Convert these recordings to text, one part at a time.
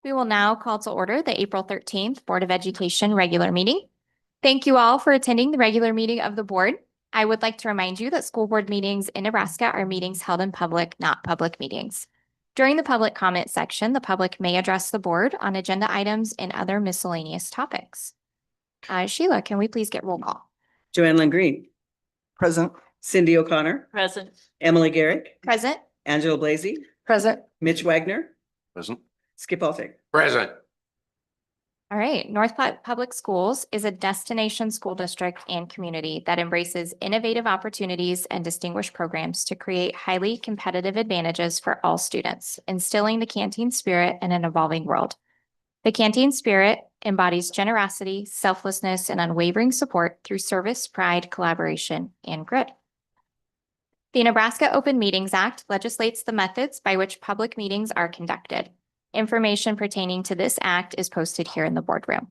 We will now call to order the April 13th Board of Education regular meeting. Thank you all for attending the regular meeting of the board. I would like to remind you that school board meetings in Nebraska are meetings held in public, not public meetings. During the public comment section, the public may address the board on agenda items and other miscellaneous topics. Sheila, can we please get roll call? Joanne Lynn Green. Present. Cindy O'Connor. Present. Emily Garrick. Present. Angela Blasey. Present. Mitch Wagner. Present. Skip Altig. Present. All right, North Platte Public Schools is a destination school district and community that embraces innovative opportunities and distinguished programs to create highly competitive advantages for all students, instilling the canteen spirit in an evolving world. The canteen spirit embodies generosity, selflessness, and unwavering support through service, pride, collaboration, and grit. The Nebraska Open Meetings Act legislates the methods by which public meetings are conducted. Information pertaining to this act is posted here in the boardroom.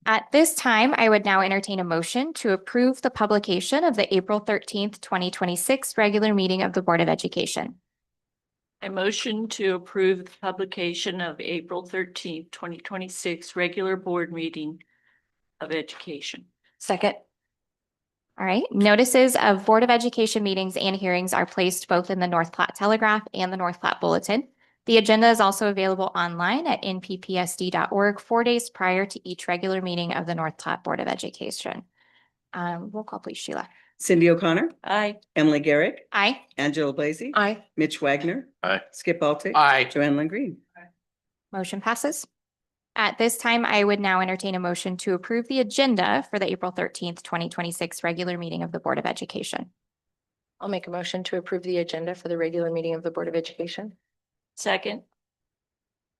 At this time, I would now entertain a motion to approve the publication of the April 13th, 2026 regular meeting of the Board of Education. I motion to approve the publication of April 13th, 2026 regular board meeting of education. Second. All right, notices of Board of Education meetings and hearings are placed both in the North Platte Telegraph and the North Platte Bulletin. The agenda is also available online at nppsd.org 4 days prior to each regular meeting of the North Platte Board of Education. Roll call, please, Sheila. Cindy O'Connor. Aye. Emily Garrick. Aye. Angela Blasey. Aye. Mitch Wagner. Aye. Skip Altig. Aye. Joanne Lynn Green. Motion passes. At this time, I would now entertain a motion to approve the agenda for the April 13th, 2026 regular meeting of the Board of Education. I'll make a motion to approve the agenda for the regular meeting of the Board of Education. Second.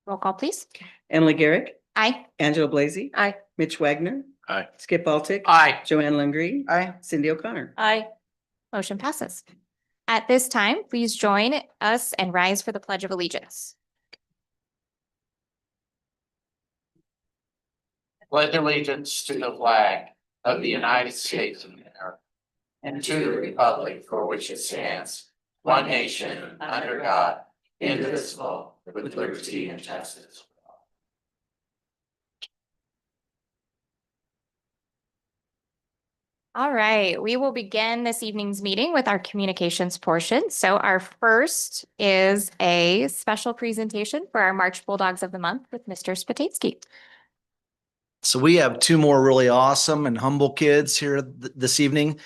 Roll call, please. Emily Garrick. Aye. Angela Blasey. Aye. Mitch Wagner. Aye. Skip Altig. Aye. Joanne Lynn Green. Aye. Cindy O'Connor. Aye. Motion passes. At this time, please join us and rise for the Pledge of Allegiance. Pledge allegiance to the flag of the United States of America and to the republic for which it stands, one nation, under God, indivisible, with liberty and justice. All right, we will begin this evening's meeting with our communications portion. So our first is a special presentation for our March Bulldogs of the Month with Mr. Spatatsky. So we have two more really awesome and humble kids here this evening.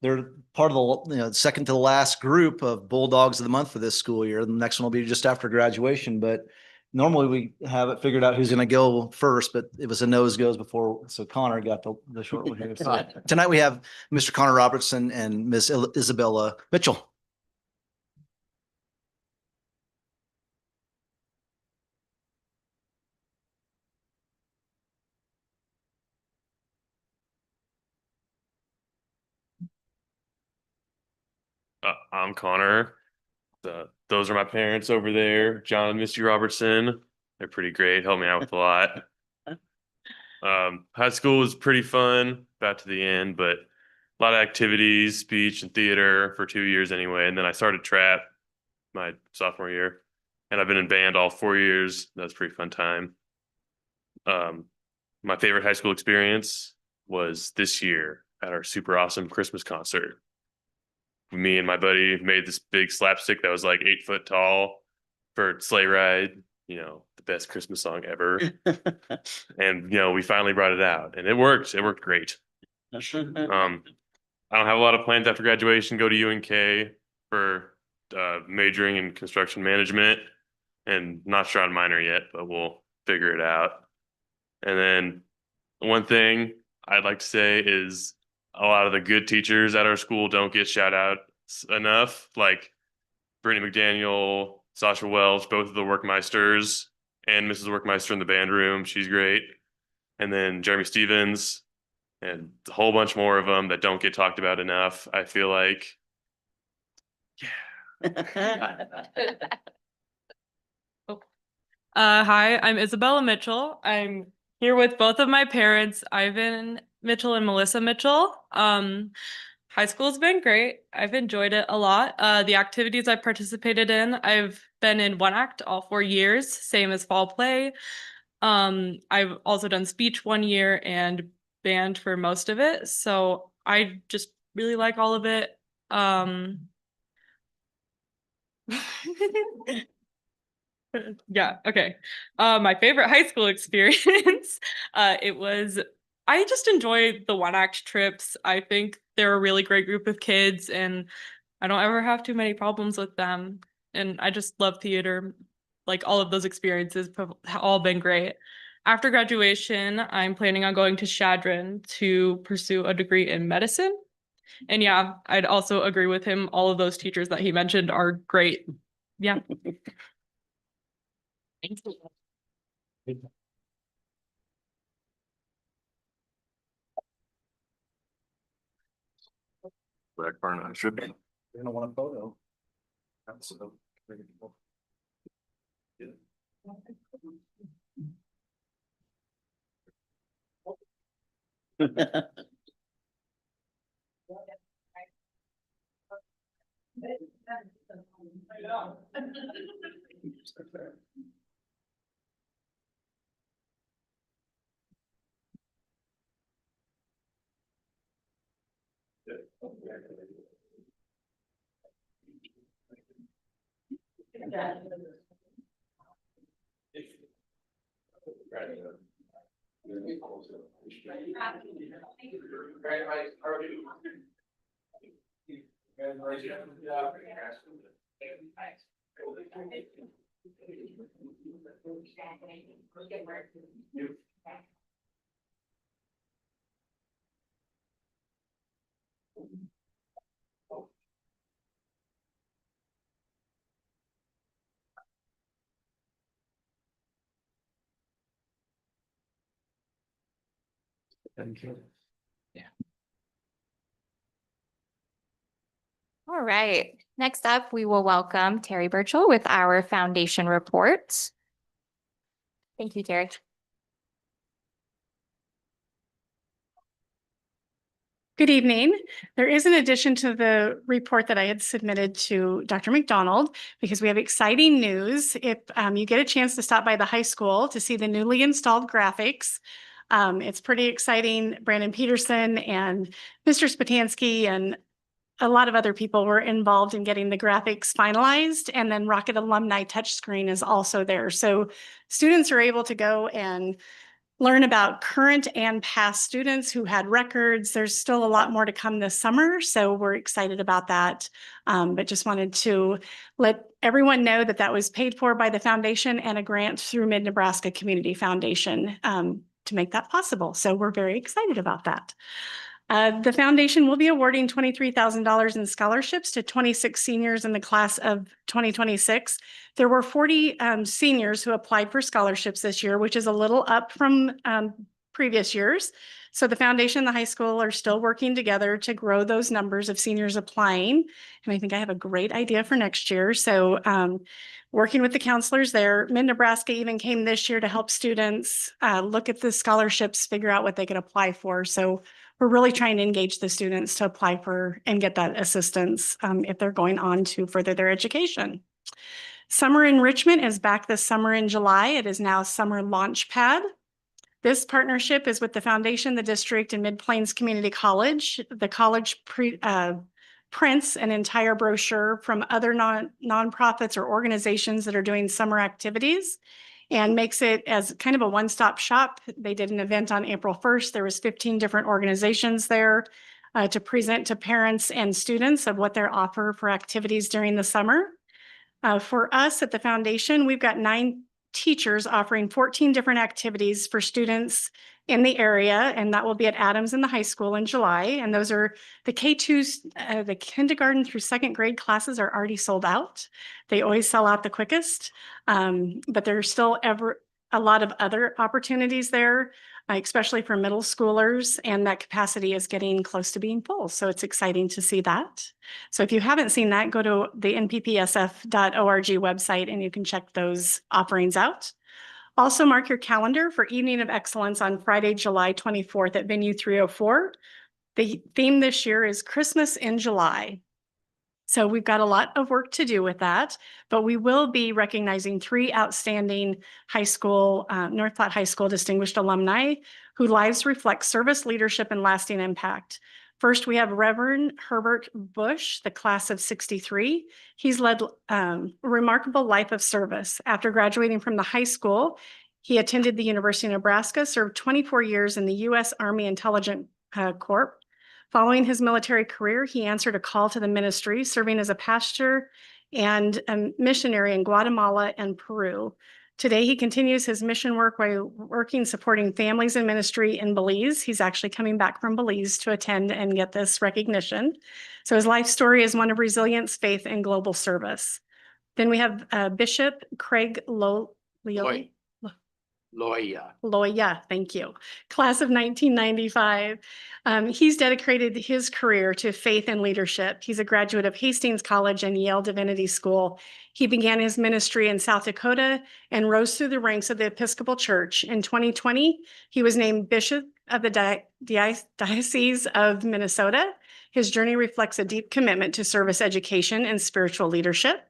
They're part of the second to the last group of Bulldogs of the Month for this school year. The next one will be just after graduation, but normally we have it figured out who's going to go first, but it was a nose goes before. So Connor got the short one here. So tonight we have Mr. Connor Robertson and Miss Isabella Mitchell. I'm Connor. Those are my parents over there, John and Misty Robertson. They're pretty great, helped me out with a lot. High school was pretty fun, about to the end, but a lot of activities, speech and theater for 2 years anyway. And then I started trap my sophomore year, and I've been in band all 4 years. That was a pretty fun time. My favorite high school experience was this year at our super awesome Christmas concert. Me and my buddy made this big slapstick that was like 8 foot tall for Sleigh Ride, the best Christmas song ever. And, we finally brought it out and it worked. It worked great. I don't have a lot of plans after graduation, go to UNK for majoring in construction management, and not sure on minor yet, but we'll figure it out. And then one thing I'd like to say is a lot of the good teachers at our school don't get shout out enough, like Brittany McDaniel, Sasha Welch, both of the Workmeisters, and Mrs. Workmeister in the band room. She's great. And then Jeremy Stevens and a whole bunch more of them that don't get talked about enough, I feel like. Yeah. Hi, I'm Isabella Mitchell. I'm here with both of my parents, Ivan Mitchell and Melissa Mitchell. high school's been great. I've enjoyed it a lot. The activities I participated in, I've been in one act all 4 years, same as fall play. I've also done speech 1 year and band for most of it. So I just really like all of it. Yeah, okay. My favorite high school experience, I just enjoy the one act trips. I think they're a really great group of kids and I don't ever have too many problems with them. And I just love theater. Like all of those experiences have all been great. After graduation, I'm planning on going to Shadron to pursue a degree in medicine. And yeah, I'd also agree with him. All of those teachers that he mentioned are great. Yeah. Black Barn, I should be. You're gonna want a photo. Absolutely. All right. Next up, we will welcome Terry Burchell with our foundation report. Thank you, Terry. Good evening. There is an addition to the report that I had submitted to Dr. McDonald because we have exciting news. If you get a chance to stop by the high school to see the newly installed graphics, it's pretty exciting. Brandon Peterson and Mr. Spatansky and a lot of other people were involved in getting the graphics finalized, and then Rocket Alumni Touchscreen is also there. So students are able to go and learn about current and past students who had records. There's still a lot more to come this summer, so we're excited about that. But just wanted to let everyone know that that was paid for by the foundation and a grant through Mid-Nebraska Community Foundation to make that possible. So we're very excited about that. The foundation will be awarding $23,000 in scholarships to 26 seniors in the class of 2026. There were 40 seniors who applied for scholarships this year, which is a little up from previous years. So the foundation and the high school are still working together to grow those numbers of seniors applying. And I think I have a great idea for next year. So working with the counselors there, Mid-Nebraska even came this year to help students look at the scholarships, figure out what they could apply for. So we're really trying to engage the students to apply for and get that assistance if they're going on to further their education. Summer Enrichment is back this summer in July. It is now Summer Launchpad. This partnership is with the foundation, the district, and Mid-Plains Community College. The college prints an entire brochure from other nonprofits or organizations that are doing summer activities and makes it as kind of a one-stop shop. They did an event on April 1st. There was 15 different organizations there to present to parents and students of what their offer for activities during the summer. For us at the foundation, we've got 9 teachers offering 14 different activities for students in the area, and that will be at Adams in the high school in July. And those are the K2s, the kindergarten through 2nd grade classes are already sold out. They always sell out the quickest, but there's still a lot of other opportunities there, especially for middle schoolers, and that capacity is getting close to being full. So it's exciting to see that. So if you haven't seen that, go to the nppsf.org website and you can check those offerings out. Also mark your calendar for Evening of Excellence on Friday, July 24th at venue 304. The theme this year is Christmas in July. So we've got a lot of work to do with that, but we will be recognizing 3 outstanding North Platte High School distinguished alumni whose lives reflect service, leadership, and lasting impact. First, we have Reverend Herbert Bush, the class of 63. He's led a remarkable life of service. After graduating from the high school, he attended the University of Nebraska, served 24 years in the U.S. Army Intelligence Corps. Following his military career, he answered a call to the ministry, serving as a pastor and a missionary in Guatemala and Peru. Today, he continues his mission work by working supporting families in ministry in Belize. He's actually coming back from Belize to attend and get this recognition. So his life story is one of resilience, faith, and global service. Then we have Bishop Craig Loya, thank you. Class of 1995. He's dedicated his career to faith and leadership. He's a graduate of Hastings College and Yale Divinity School. He began his ministry in South Dakota and rose through the ranks of the Episcopal Church. In 2020, he was named Bishop of the Diocese of Minnesota. His journey reflects a deep commitment to service, education, and spiritual leadership.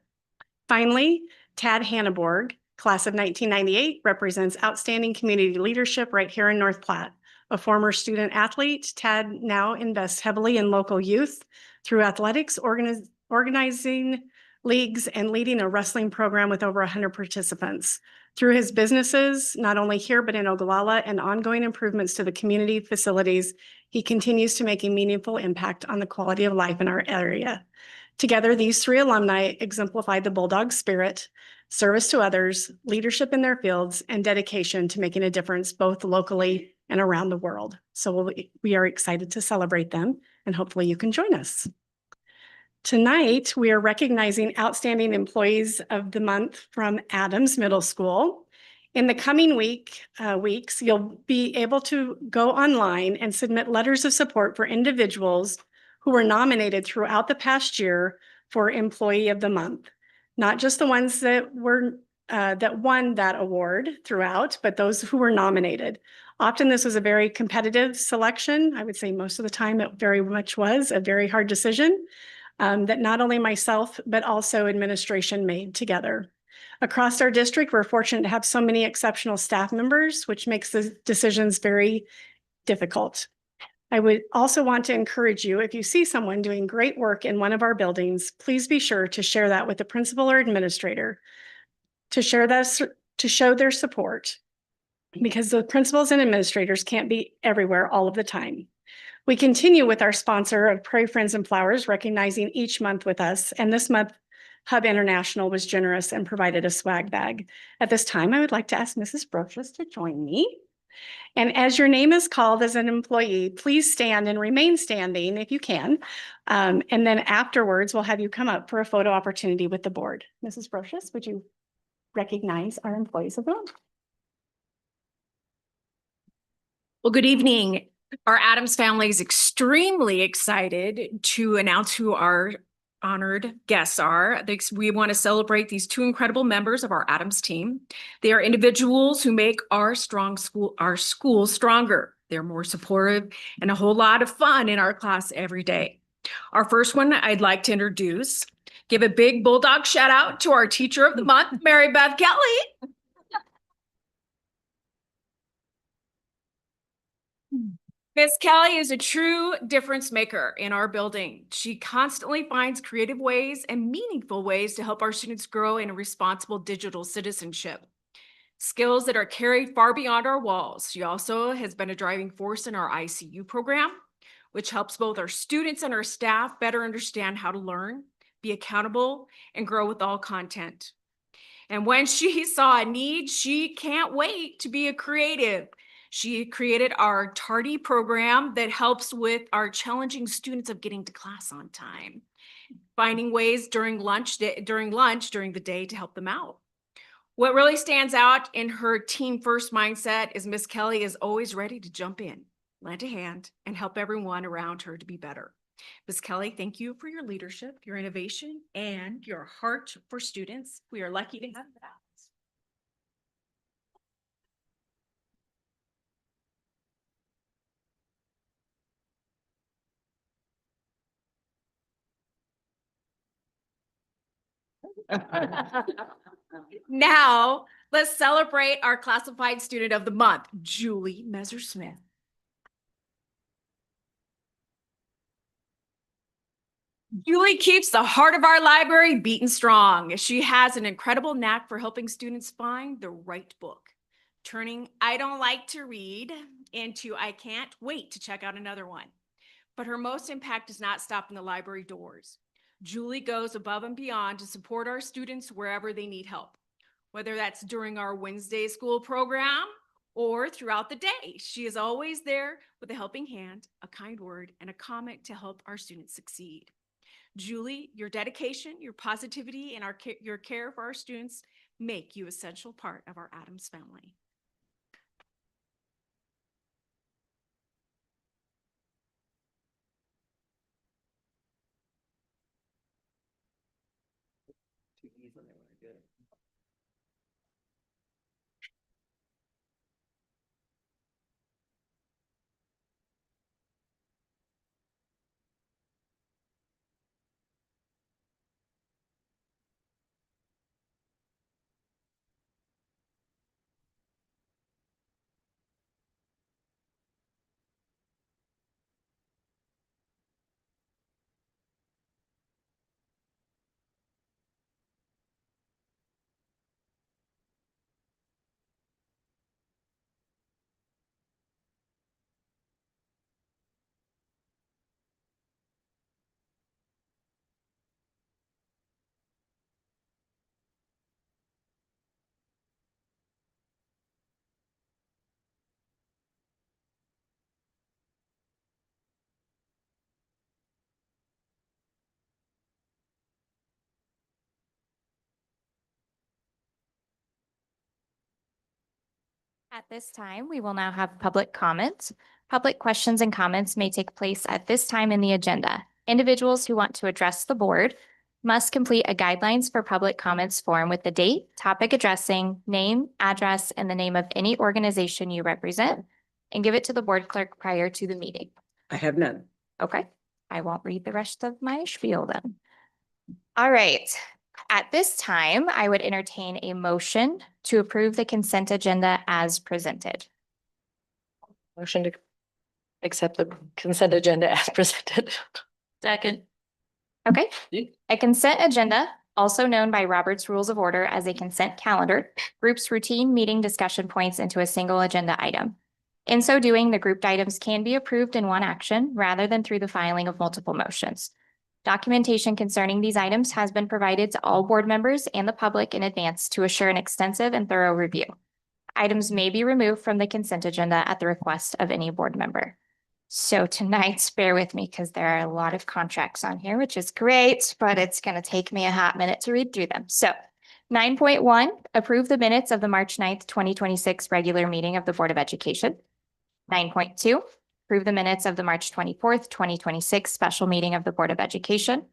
Finally, Tad Hanneborg, class of 1998, represents outstanding community leadership right here in North Platte. A former student athlete, Tad now invests heavily in local youth through athletics, organizing leagues, and leading a wrestling program with over 100 participants. Through his businesses, not only here, but in Ogallala, and ongoing improvements to the community facilities, he continues to make a meaningful impact on the quality of life in our area. Together, these 3 alumni exemplify the Bulldog spirit, service to others, leadership in their fields, and dedication to making a difference both locally and around the world. So we are excited to celebrate them, and hopefully you can join us. Tonight, we are recognizing Outstanding Employees of the Month from Adams Middle School. In the coming weeks, you'll be able to go online and submit letters of support for individuals who were nominated throughout the past year for Employee of the Month. Not just the ones that won that award throughout, but those who were nominated. Often this was a very competitive selection. I would say most of the time it very much was a very hard decision that not only myself, but also administration made together. Across our district, we're fortunate to have so many exceptional staff members, which makes the decisions very difficult. I would also want to encourage you, if you see someone doing great work in one of our buildings, please be sure to share that with the principal or administrator to show their support, because the principals and administrators can't be everywhere all of the time. We continue with our sponsor of Prairie Friends and Flowers, recognizing each month with us. And this month, Hub International was generous and provided a swag bag. At this time, I would like to ask Mrs. Brochus to join me. And as your name is called as an employee, please stand and remain standing if you can. And then afterwards, we'll have you come up for a photo opportunity with the board. Mrs. Brochus, would you recognize our employees of the month? Well, good evening. Our Adams family is extremely excited to announce who our honored guests are. We want to celebrate these 2 incredible members of our Adams team. They are individuals who make our school stronger. They're more supportive and a whole lot of fun in our class every day. Our first one I'd like to introduce, give a big Bulldog shout out to our teacher of the month, Mary Beth Kelly. Miss Kelly is a true difference maker in our building. She constantly finds creative ways and meaningful ways to help our students grow in a responsible digital citizenship. Skills that are carried far beyond our walls. She also has been a driving force in our ICU program, which helps both our students and our staff better understand how to learn, be accountable, and grow with all content. And when she saw a need, she can't wait to be a creative. She created our tardy program that helps with our challenging students of getting to class on time, finding ways during the day to help them out. What really stands out in her team first mindset is Miss Kelly is always ready to jump in, lend a hand, and help everyone around her to be better. Miss Kelly, thank you for your leadership, your innovation, and your heart for students. We are lucky to have that. Now, let's celebrate our classified student of the month, Julie Messersmith. Julie keeps the heart of our library beating strong. She has an incredible knack for helping students find the right book, turning "I don't like to read" into "I can't wait to check out another one." But her most impact does not stop in the library doors. Julie goes above and beyond to support our students wherever they need help, whether that's during our Wednesday school program or throughout the day. She is always there with a helping hand, a kind word, and a comment to help our students succeed. Julie, your dedication, your positivity, and your care for our students make you an essential part of our Adams family. At this time, we will now have public comments. Public questions and comments may take place at this time in the agenda. Individuals who want to address the board must complete a guidelines for public comments form with the date, topic addressing, name, address, and the name of any organization you represent, and give it to the board clerk prior to the meeting. I have none. Okay, I won't read the rest of my spiel then. All right, at this time, I would entertain a motion to approve the consent agenda as presented. Motion to accept the consent agenda as presented. Second. Okay, a consent agenda, also known by Robert's Rules of Order as a consent calendar, groups routine meeting discussion points into a single agenda item. In so doing, the grouped items can be approved in one action rather than through the filing of multiple motions. Documentation concerning these items has been provided to all board members and the public in advance to assure an extensive and thorough review. Items may be removed from the consent agenda at the request of any board member. So tonight, bear with me because there are a lot of contracts on here, which is great, but it's going to take me a hot minute to read through them. So 9.1, approve the minutes of the March 9th, 2026 regular meeting of the Board of Education. 9.2, approve the minutes of the March 24th, 2026 special meeting of the Board of Education.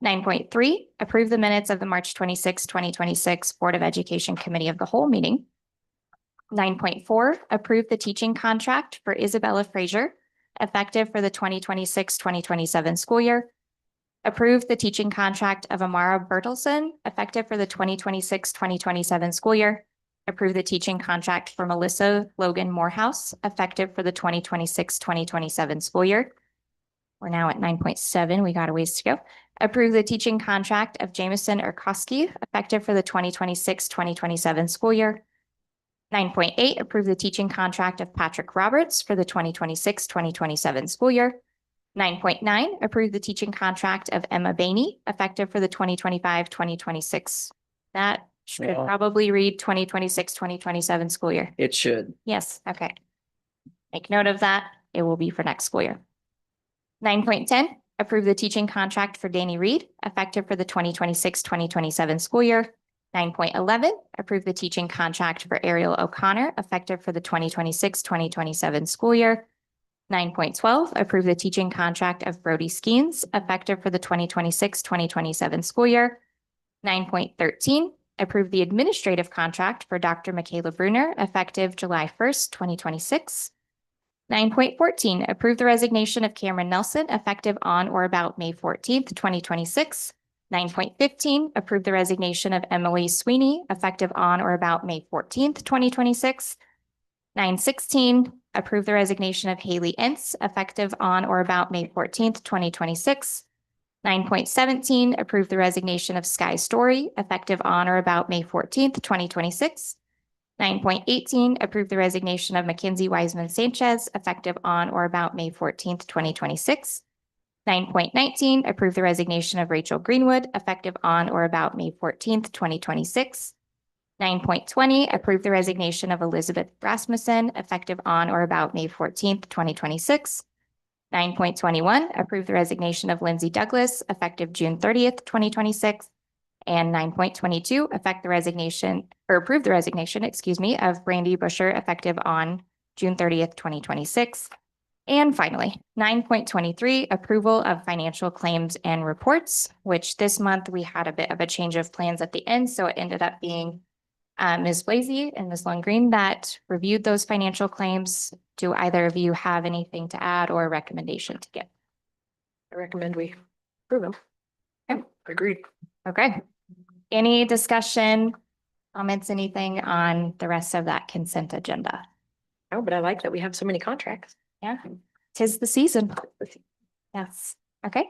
9.3, approve the minutes of the March 26th, 2026 Board of Education Committee of the Whole meeting. 9.4, approve the teaching contract for Isabella Frazier, effective for the 2026-2027 school year. Approve the teaching contract of Amara Bertelson, effective for the 2026-2027 school year. Approve the teaching contract for Melissa Logan Morehouse, effective for the 2026-2027 school year. We're now at 9.7. We got a ways to go. Approve the teaching contract of Jameson Urkowski, effective for the 2026-2027 school year. 9.8, approve the teaching contract of Patrick Roberts for the 2026-2027 school year. 9.9, approve the teaching contract of Emma Bainey, effective for the 2025-2026. That should Yeah. probably read 2026-2027 school year. It should. Yes, okay. Make note of that. It will be for next school year. 9.10, approve the teaching contract for Danny Reed, effective for the 2026-2027 school year. 9.11, approve the teaching contract for Ariel O'Connor, effective for the 2026-2027 school year. 9.12, approve the teaching contract of Brody Skeens, effective for the 2026-2027 school year. 9.13, approve the administrative contract for Dr. Michaela Bruner, effective July 1st, 2026. 9.14, approve the resignation of Cameron Nelson, effective on or about May 14th, 2026. 9.15, approve the resignation of Emily Sweeney effective on or about May 14th, 2026. 9.16, approve the resignation of Haley Ince effective on or about May 14th, 2026. 9.17, approve the resignation of Sky Story effective on or about May 14th, 2026. 9.18, approve the resignation of Mackenzie Wiseman Sanchez effective on or about May 14th, 2026. 9.19, approve the resignation of Rachel Greenwood effective on or about May 14th, 2026. 9.20, approve the resignation of Elizabeth Rasmussen effective on or about May 14th, 2026. 9.21, approve the resignation of Lindsay Douglas effective June 30th, 2026. And 9.22, approve the resignation, of Brandy Busher effective on June 30th, 2026. And finally, 9.23, approval of financial claims and reports, which this month we had a bit of a change of plans at the end. So it ended up being Ms. Blasey and Ms. Lundgren that reviewed those financial claims. Do either of you have anything to add or a recommendation to give? I recommend we approve them. Okay. Agreed. Okay. Any discussion, comments, anything on the rest of that consent agenda? Oh, but I like that we have so many contracts. Yeah, 'tis the season. Yes. Okay.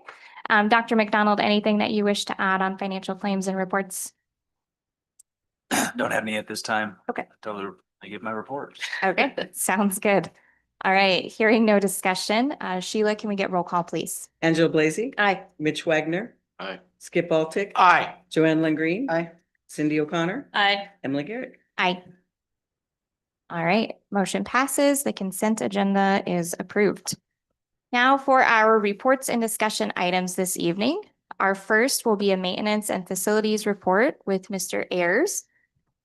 Dr. McDonald, anything that you wish to add on financial claims and reports? Don't have any at this time. Okay. Until I give my report. Okay, sounds good. All right, hearing no discussion, Sheila, can we get roll call, please? Angela Blasey. Aye. Mitch Wagner. Aye. Skip Altick. Aye. Joanne Lundgren. Aye. Cindy O'Connor. Aye. Emily Garrick. Aye. All right, motion passes. The consent agenda is approved. Now for our reports and discussion items this evening. Our first will be a maintenance and facilities report with Mr. Ayers.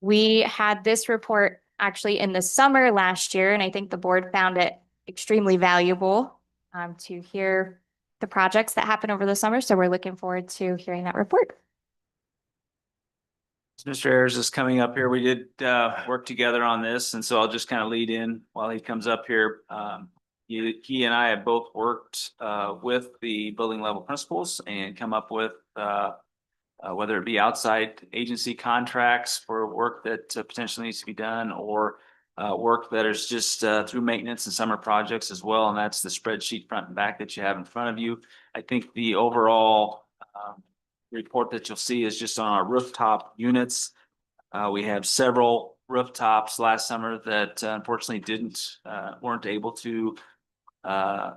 We had this report actually in the summer last year, and I think the board found it extremely valuable to hear the projects that happened over the summer. So we're looking forward to hearing that report. Mr. Ayers is coming up here. We did work together on this, and so I'll just kind of lead in while he comes up here. He and I have both worked with the building level principals and come up with whether it be outside agency contracts for work that potentially needs to be done, or work that is just through maintenance and summer projects as well. And that's the spreadsheet front and back that you have in front of you. I think the overall report that you'll see is just on our rooftop units. We have several rooftops last summer that unfortunately weren't able to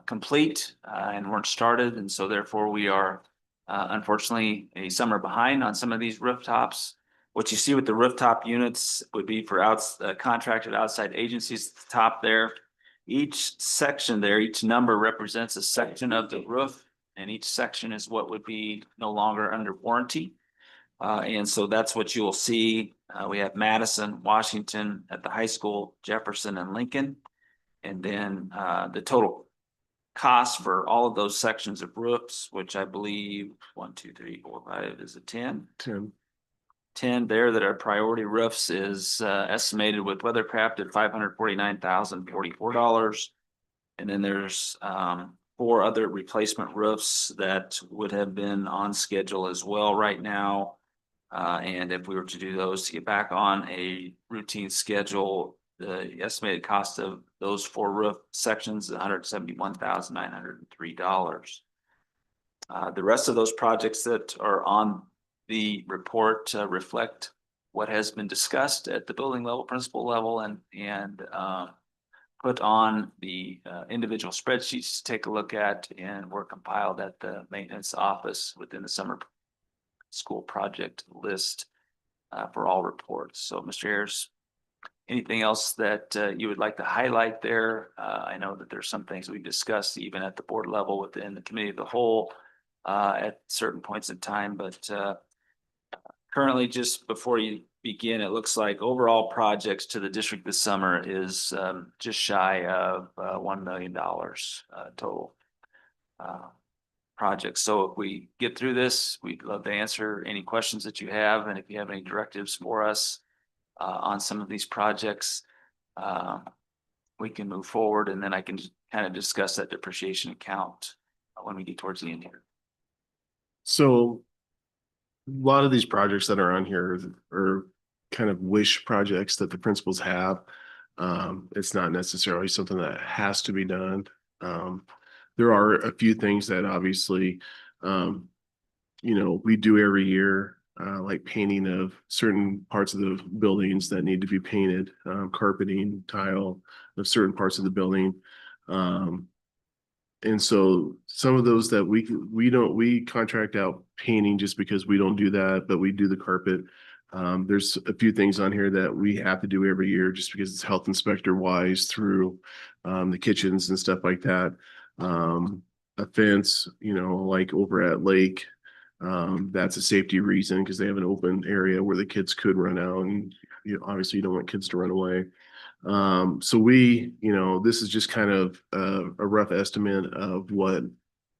complete and weren't started. And so therefore we are unfortunately a summer behind on some of these rooftops. What you see with the rooftop units would be for contracted outside agencies at the top there. Each section there, each number represents a section of the roof, and each section is what would be no longer under warranty. And so that's what you'll see. We have Madison, Washington at the high school, Jefferson and Lincoln. And then the total cost for all of those sections of roofs, which I believe 1, 2, 3, 4, 5 is a 10. 10 there that are priority roofs is estimated with Weathercraft at $549,044. And then there's 4 other replacement roofs that would have been on schedule as well right now. And if we were to do those to get back on a routine schedule, the estimated cost of those 4 roof sections is $171,903. The rest of those projects that are on the report reflect what has been discussed at the building level, principal level, and put on the individual spreadsheets to take a look at, and were compiled at the maintenance office within the summer school project list for all reports. So Mr. Ayers, anything else that you would like to highlight there? I know that there's some things we discussed even at the board level within the committee of the whole at certain points in time, but currently, just before you begin, it looks like overall projects to the district this summer is just shy of $1 million total projects. So if we get through this, we'd love to answer any questions that you have, and if you have any directives for us on some of these projects, we can move forward, and then I can kind of discuss that depreciation account when we get towards the end here. So lot of these projects that are on here are kind of wish projects that the principals have. It's not necessarily something that has to be done. There are a few things that obviously, we do every year, like painting of certain parts of the buildings that need to be painted, carpeting, tile of certain parts of the building. And so some of those that we contract out painting just because we don't do that, but we do the carpet. There's a few things on here that we have to do every year just because it's health inspector wise through the kitchens and stuff like that. A fence, like over at Lake, that's a safety reason because they have an open area where the kids could run out, and obviously you don't want kids to run away. So this is just kind of a rough estimate of what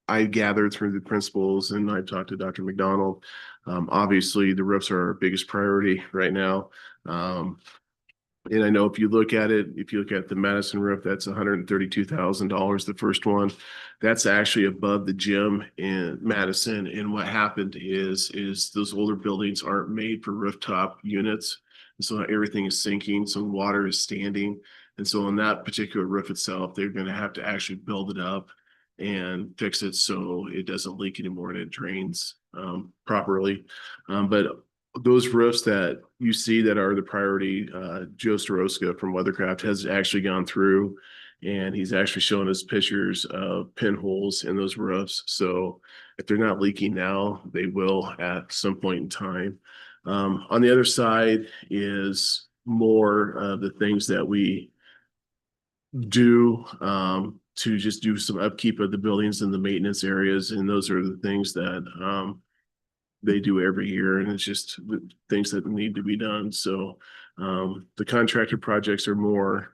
I gathered through the principals, and I've talked to Dr. McDonald. Obviously, the roofs are our biggest priority right now. And I know if you look at the Madison roof, that's $132,000, the first one. That's actually above the gym in Madison. And what happened is those older buildings aren't made for rooftop units. So everything is sinking, so water is standing. And so on that particular roof itself, they're going to have to actually build it up and fix it so it doesn't leak anymore and it drains properly. But those roofs that you see that are the priority, Joe Staroska from Weathercraft has actually gone through and he's actually shown us pictures of pinholes in those roofs. So if they're not leaking now, they will at some point in time. On the other side is more of the things that we do to just do some upkeep of the buildings and the maintenance areas. And those are the things that they do every year, and it's just the things that need to be done. So the contractor projects are more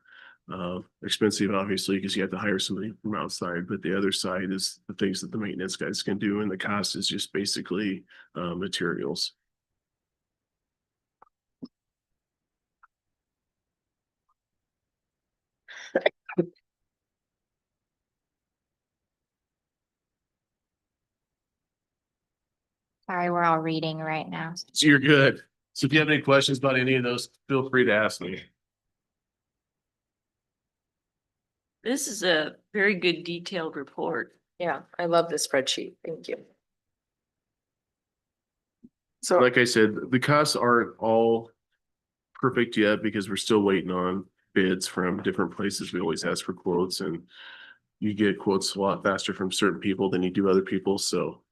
expensive, obviously, because you have to hire somebody from outside. But the other side is the things that the maintenance guys can do, and the cost is just basically materials. Sorry, we're all reading right now. So you're good. So if you have any questions about any of those, feel free to ask me. This is a very good detailed report. Yeah, I love this spreadsheet. Thank you. So like I said, the costs aren't all perfect yet because we're still waiting on bids from different places. We always ask for quotes, and you get quotes a lot faster from certain people than you do other people. So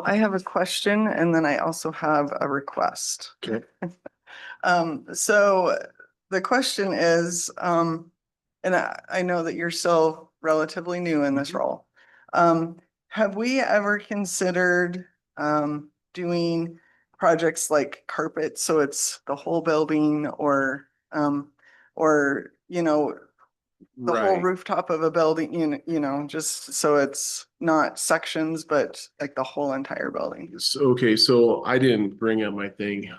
I have a question and then I also have a request. okay. So the question is, and I know that you're still relatively new in this role. Have we ever considered doing projects like carpet, so it's the whole building, or the whole rooftop of a building, just so it's not sections, but like the whole entire building? So I didn't bring up my thing.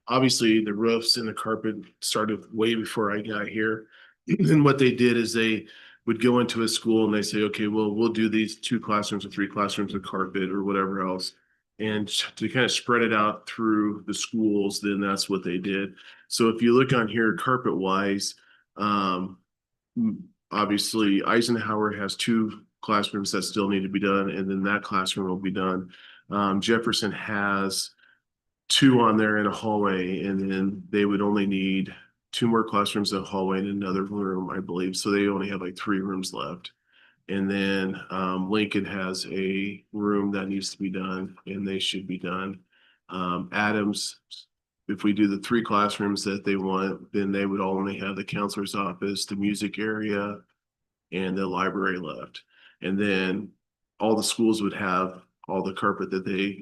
Obviously the roofs and the carpet started way before I got here. And what they did is they would go into a school and they say, okay, well, we'll do these 2 classrooms or 3 classrooms of carpet or whatever else. And to kind of spread it out through the schools, then that's what they did. So if you look on here, carpet wise, obviously Eisenhower has 2 classrooms that still need to be done, and then that classroom will be done. Jefferson has 2 on there in a hallway, and then they would only need 2 more classrooms in a hallway and another room, I believe. So they only have like 3 rooms left. And then Lincoln has a room that needs to be done, and they should be done. Adams, if we do the 3 classrooms that they want, then they would only have the counselor's office, the music area, and the library left. And then all the schools would have all the carpet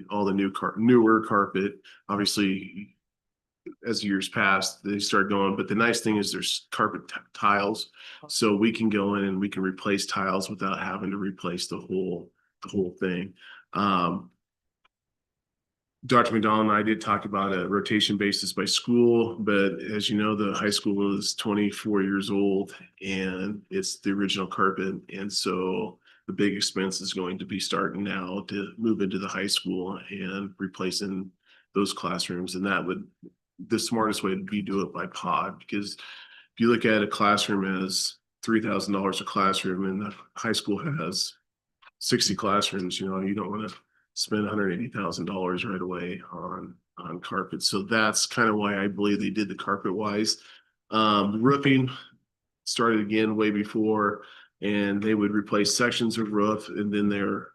all the newer carpet. Obviously, as years pass, they start going. But the nice thing is there's carpet tiles, so we can go in and we can replace tiles without having to replace the whole thing. Dr. McDonald and I did talk about a rotation basis by school, but as you know, the high school is 24 years old and it's the original carpet. And so the big expense is going to be starting now to move into the high school and replacing those classrooms. And the smartest way would be do it by pod, because if you look at a classroom as $3,000 a classroom and the high school has 60 classrooms, you don't want to spend $180,000 right away on carpet. So that's kind of why I believe they did the carpet wise. Roofing started again way before, and they would replace sections of roof, and then they're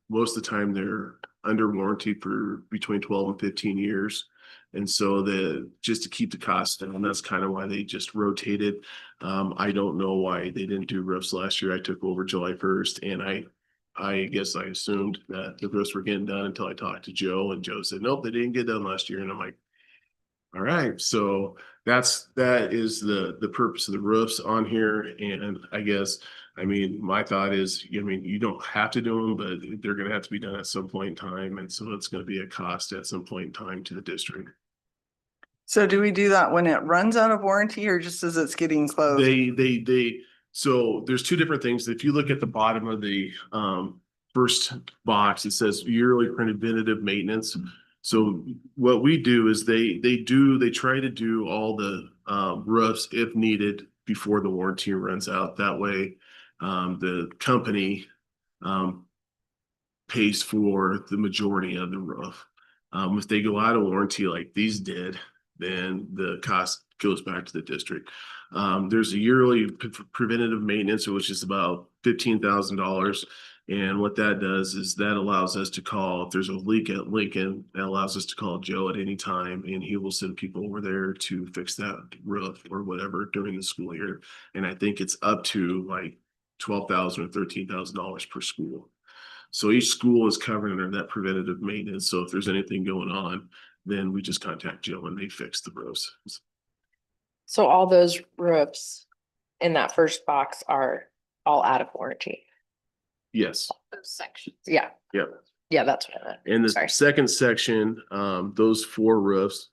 most of the time they're under warranty for between 12 and 15 years. And so just to keep the cost down, that's kind of why they just rotated. I don't know why they didn't do roofs last year. I took over July 1st, and I guess I assumed that the roofs were getting done until I talked to Joe, and Joe said, nope, they didn't get done last year. And I'm like, all right, so that is the purpose of the roofs on here. And I mean, my thought is, you don't have to do them, but they're going to have to be done at some point in time. And so it's going to be a cost at some point in time to the district. So do we do that when it runs out of warranty or just as it's getting closed? So there's two different things. If you look at the bottom of the first box, it says yearly preventative maintenance. So what we do is they try to do all the roofs if needed before the warranty runs out. That way, the company pays for the majority of the roof. If they go out of warranty like these did, then the cost goes back to the district. There's a yearly preventative maintenance, which is about $15,000. And what that does is that allows us to call, if there's a leak at Lincoln, that allows us to call Joe at any time, and he will send people over there to fix that roof or whatever during the school year. And I think it's up to like $12,000 or $13,000 per school. So each school is covered under that preventative maintenance. So if there's anything going on, then we just contact Joe and they fix the roofs. So all those roofs in that first box are all out of warranty. Yes. Those sections. Yeah. Yep. Yeah, that's what I meant. And the Sorry. second section, those 4 roofs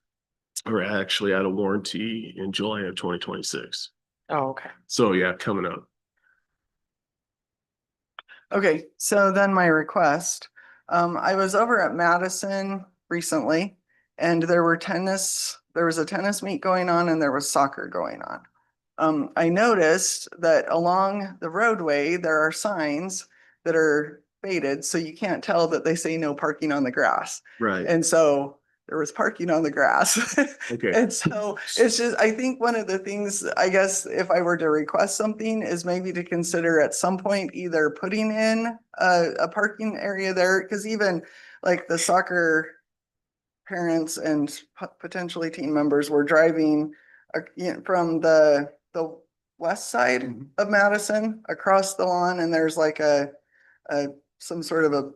are actually out of warranty in July of 2026. Oh, okay. So yeah, coming up. Okay, so then my request, I was over at Madison recently and there was a tennis meet going on and there was soccer going on. I noticed that along the roadway, there are signs that are faded, so you can't tell that they say no parking on the grass. Right. And so there was parking on the grass. Okay. And so it's just, I think one of the things, I guess, if I were to request something is maybe to consider at some point either putting in a parking area there, because even like the soccer parents and potentially team members were driving from the west side of Madison across the lawn, and there's like some sort of a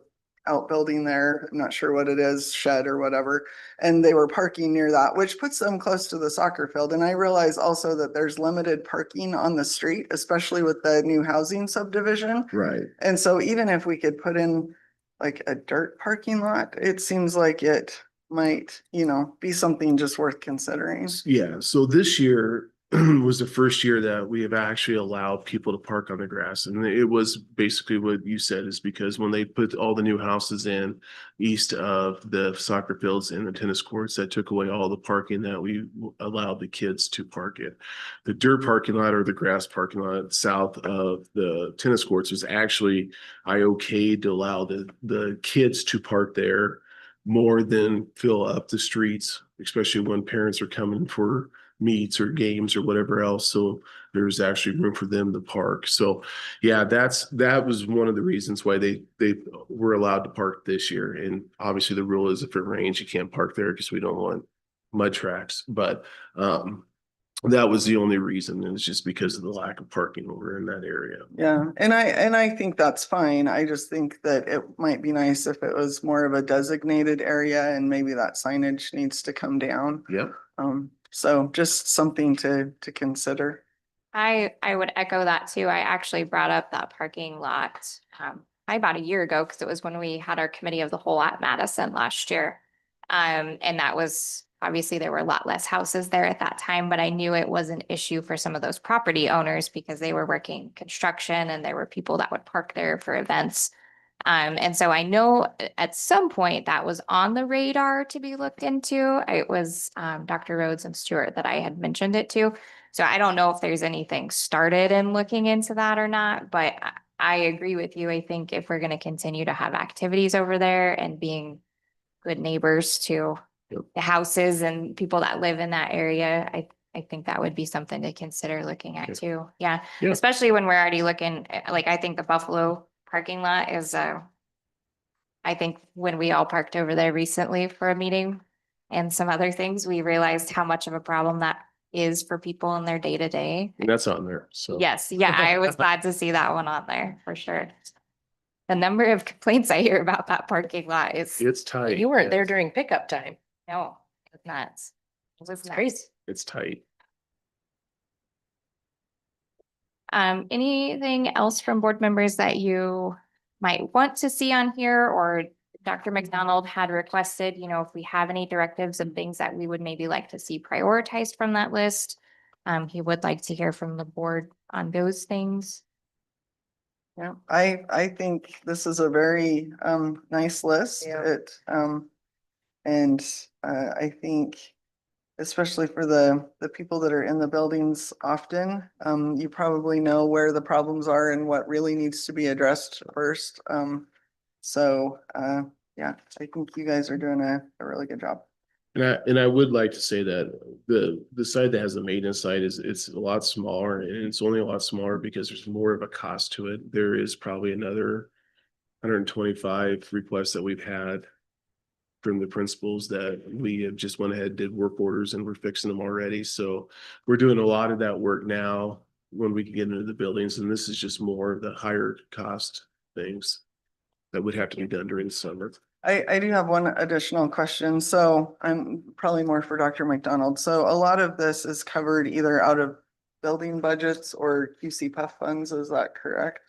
outbuilding there. I'm not sure what it is, shed or whatever. And they were parking near that, which puts them close to the soccer field. And I realize also that there's limited parking on the street, especially with the new housing subdivision. Right. And so even if we could put in like a dirt parking lot, it seems like it might, be something just worth considering. Yeah. So this year was the first year that we have actually allowed people to park on the grass. And it was basically what you said, is because when they put all the new houses in east of the soccer fields and the tennis courts, that took away all the parking that we allowed the kids to park in. The dirt parking lot or the grass parking lot south of the tennis courts is actually, I okayed to allow the kids to park there more than fill up the streets, especially when parents are coming for meets or games or whatever else. So there's actually room for them to park. So yeah, that was one of the reasons why they were allowed to park this year. And obviously the rule is if it rains, you can't park there because we don't want mud tracks. But that was the only reason. And it's just because of the lack of parking over in that area. Yeah, and I think that's fine. I just think that it might be nice if it was more of a designated area and maybe that signage needs to come down. Yep. So just something to consider. I would echo that too. I actually brought up that parking lot about a year ago because it was when we had our committee of the whole at Madison last year. And that was Obviously, there were a lot less houses there at that time, but I knew it was an issue for some of those property owners because they were working construction and there were people that would park there for events. And so I know at some point that was on the radar to be looked into. It was Dr. Rhodes and Stewart that I had mentioned it to. So I don't know if there's anything started in looking into that or not, but I agree with you. I think if we're going to continue to have activities over there and being good neighbors to the houses and people that live in that area, I think that would be something to consider looking at too. Yeah, Yeah. especially when we're already looking, like, I think the Buffalo parking lot is, I think when we all parked over there recently for a meeting and some other things, we realized how much of a problem that is for people in their day to day. And that's on there, so. Yes, yeah, I was glad to see that one on there for sure. The number of complaints I hear about that parking lot is, It's tight. You weren't there during pickup time. no, it's nuts. It was It's nuts. crazy. It's tight. Anything else from board members that you might want to see on here, or Dr. McDonald had requested, you know, if we have any directives and things that we would maybe like to see prioritized from that list. He would like to hear from the board on those things. Yeah, I think this is a very nice list. Yeah. I think especially for the people that are in the buildings often, you probably know where the problems are and what really needs to be addressed first. Yeah, I think you guys are doing a really good job. And I would like to say that the side that has the maintenance side it's a lot smaller, and it's only a lot smaller because there's more of a cost to it. There is probably another 125 requests that we've had from the principals that we have just went ahead, did work orders, and we're fixing them already. So we're doing a lot of that work now when we can get into the buildings, and this is just more of the higher cost things that would have to be done during the summer. I do have one additional question. So I'm probably more for Dr. McDonald. So a lot of this is covered either out of building budgets or QC PUF funds. Is that correct?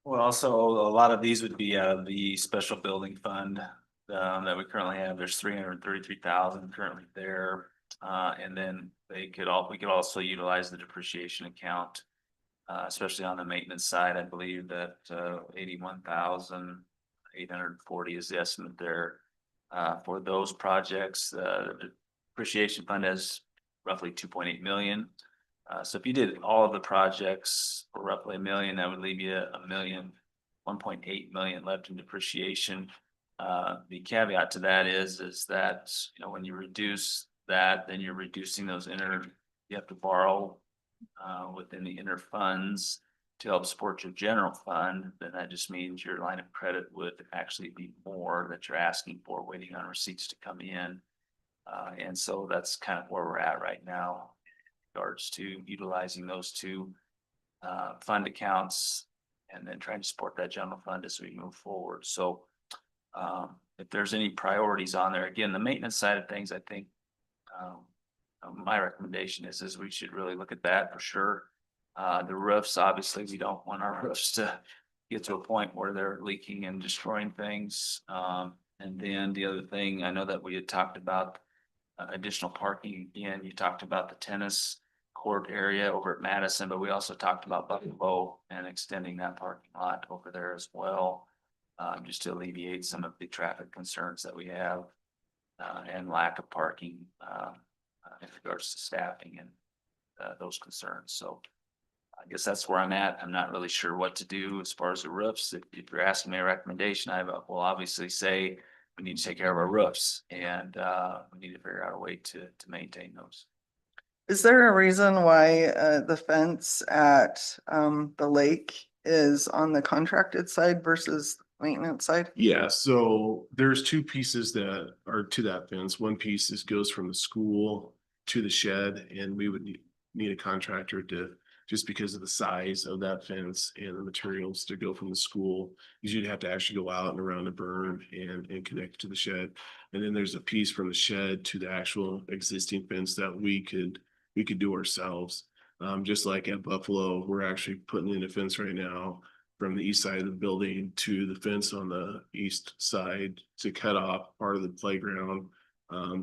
Well, also a lot of these would be out of the special building fund that we currently have. There's 333,000 currently there. And then we could also utilize the depreciation account, especially on the maintenance side. I believe that 81,840 is the estimate there for those projects. The depreciation fund has roughly 2.8 million. So if you did all of the projects for roughly $1 million, that would leave you $1.8 million left in depreciation. The caveat to that is that, you know, when you reduce that, then you're reducing those you have to borrow within the inner funds to help support your general fund. Then that just means your line of credit would actually be more that you're asking for, waiting on receipts to come in. And so that's kind of where we're at right now in regards to utilizing those two fund accounts and then trying to support that general fund as we move forward. So if there's any priorities on there, again, the maintenance side of things, I think my recommendation is we should really look at that for sure. The roofs, obviously, we don't want our roofs to get to a point where they're leaking and destroying things. And then the other thing, I know that we had talked about additional parking. Again, you talked about the tennis court area over at Madison, but we also talked about Buffalo and extending that parking lot over there as well. Just to alleviate some of the traffic concerns that we have and lack of parking in regards to staffing and those concerns. So I guess that's where I'm at. I'm not really sure what to do as far as the roofs. If you're asking me a recommendation, I will obviously say we need to take care of our roofs, and we need to figure out a way to maintain those. Is there a reason why the fence at the lake is on the contracted side versus maintenance side? Yeah, so there's two pieces that are to that fence. One piece goes from the school to the shed, and we would need a contractor to, just because of the size of that fence and the materials to go from the school, you'd have to actually go out and around the berm and connect to the shed. And then there's a piece from the shed to the actual existing fence that we could do ourselves. Just like at Buffalo, we're actually putting in a fence right now from the east side of the building to the fence on the east side to cut off part of the playground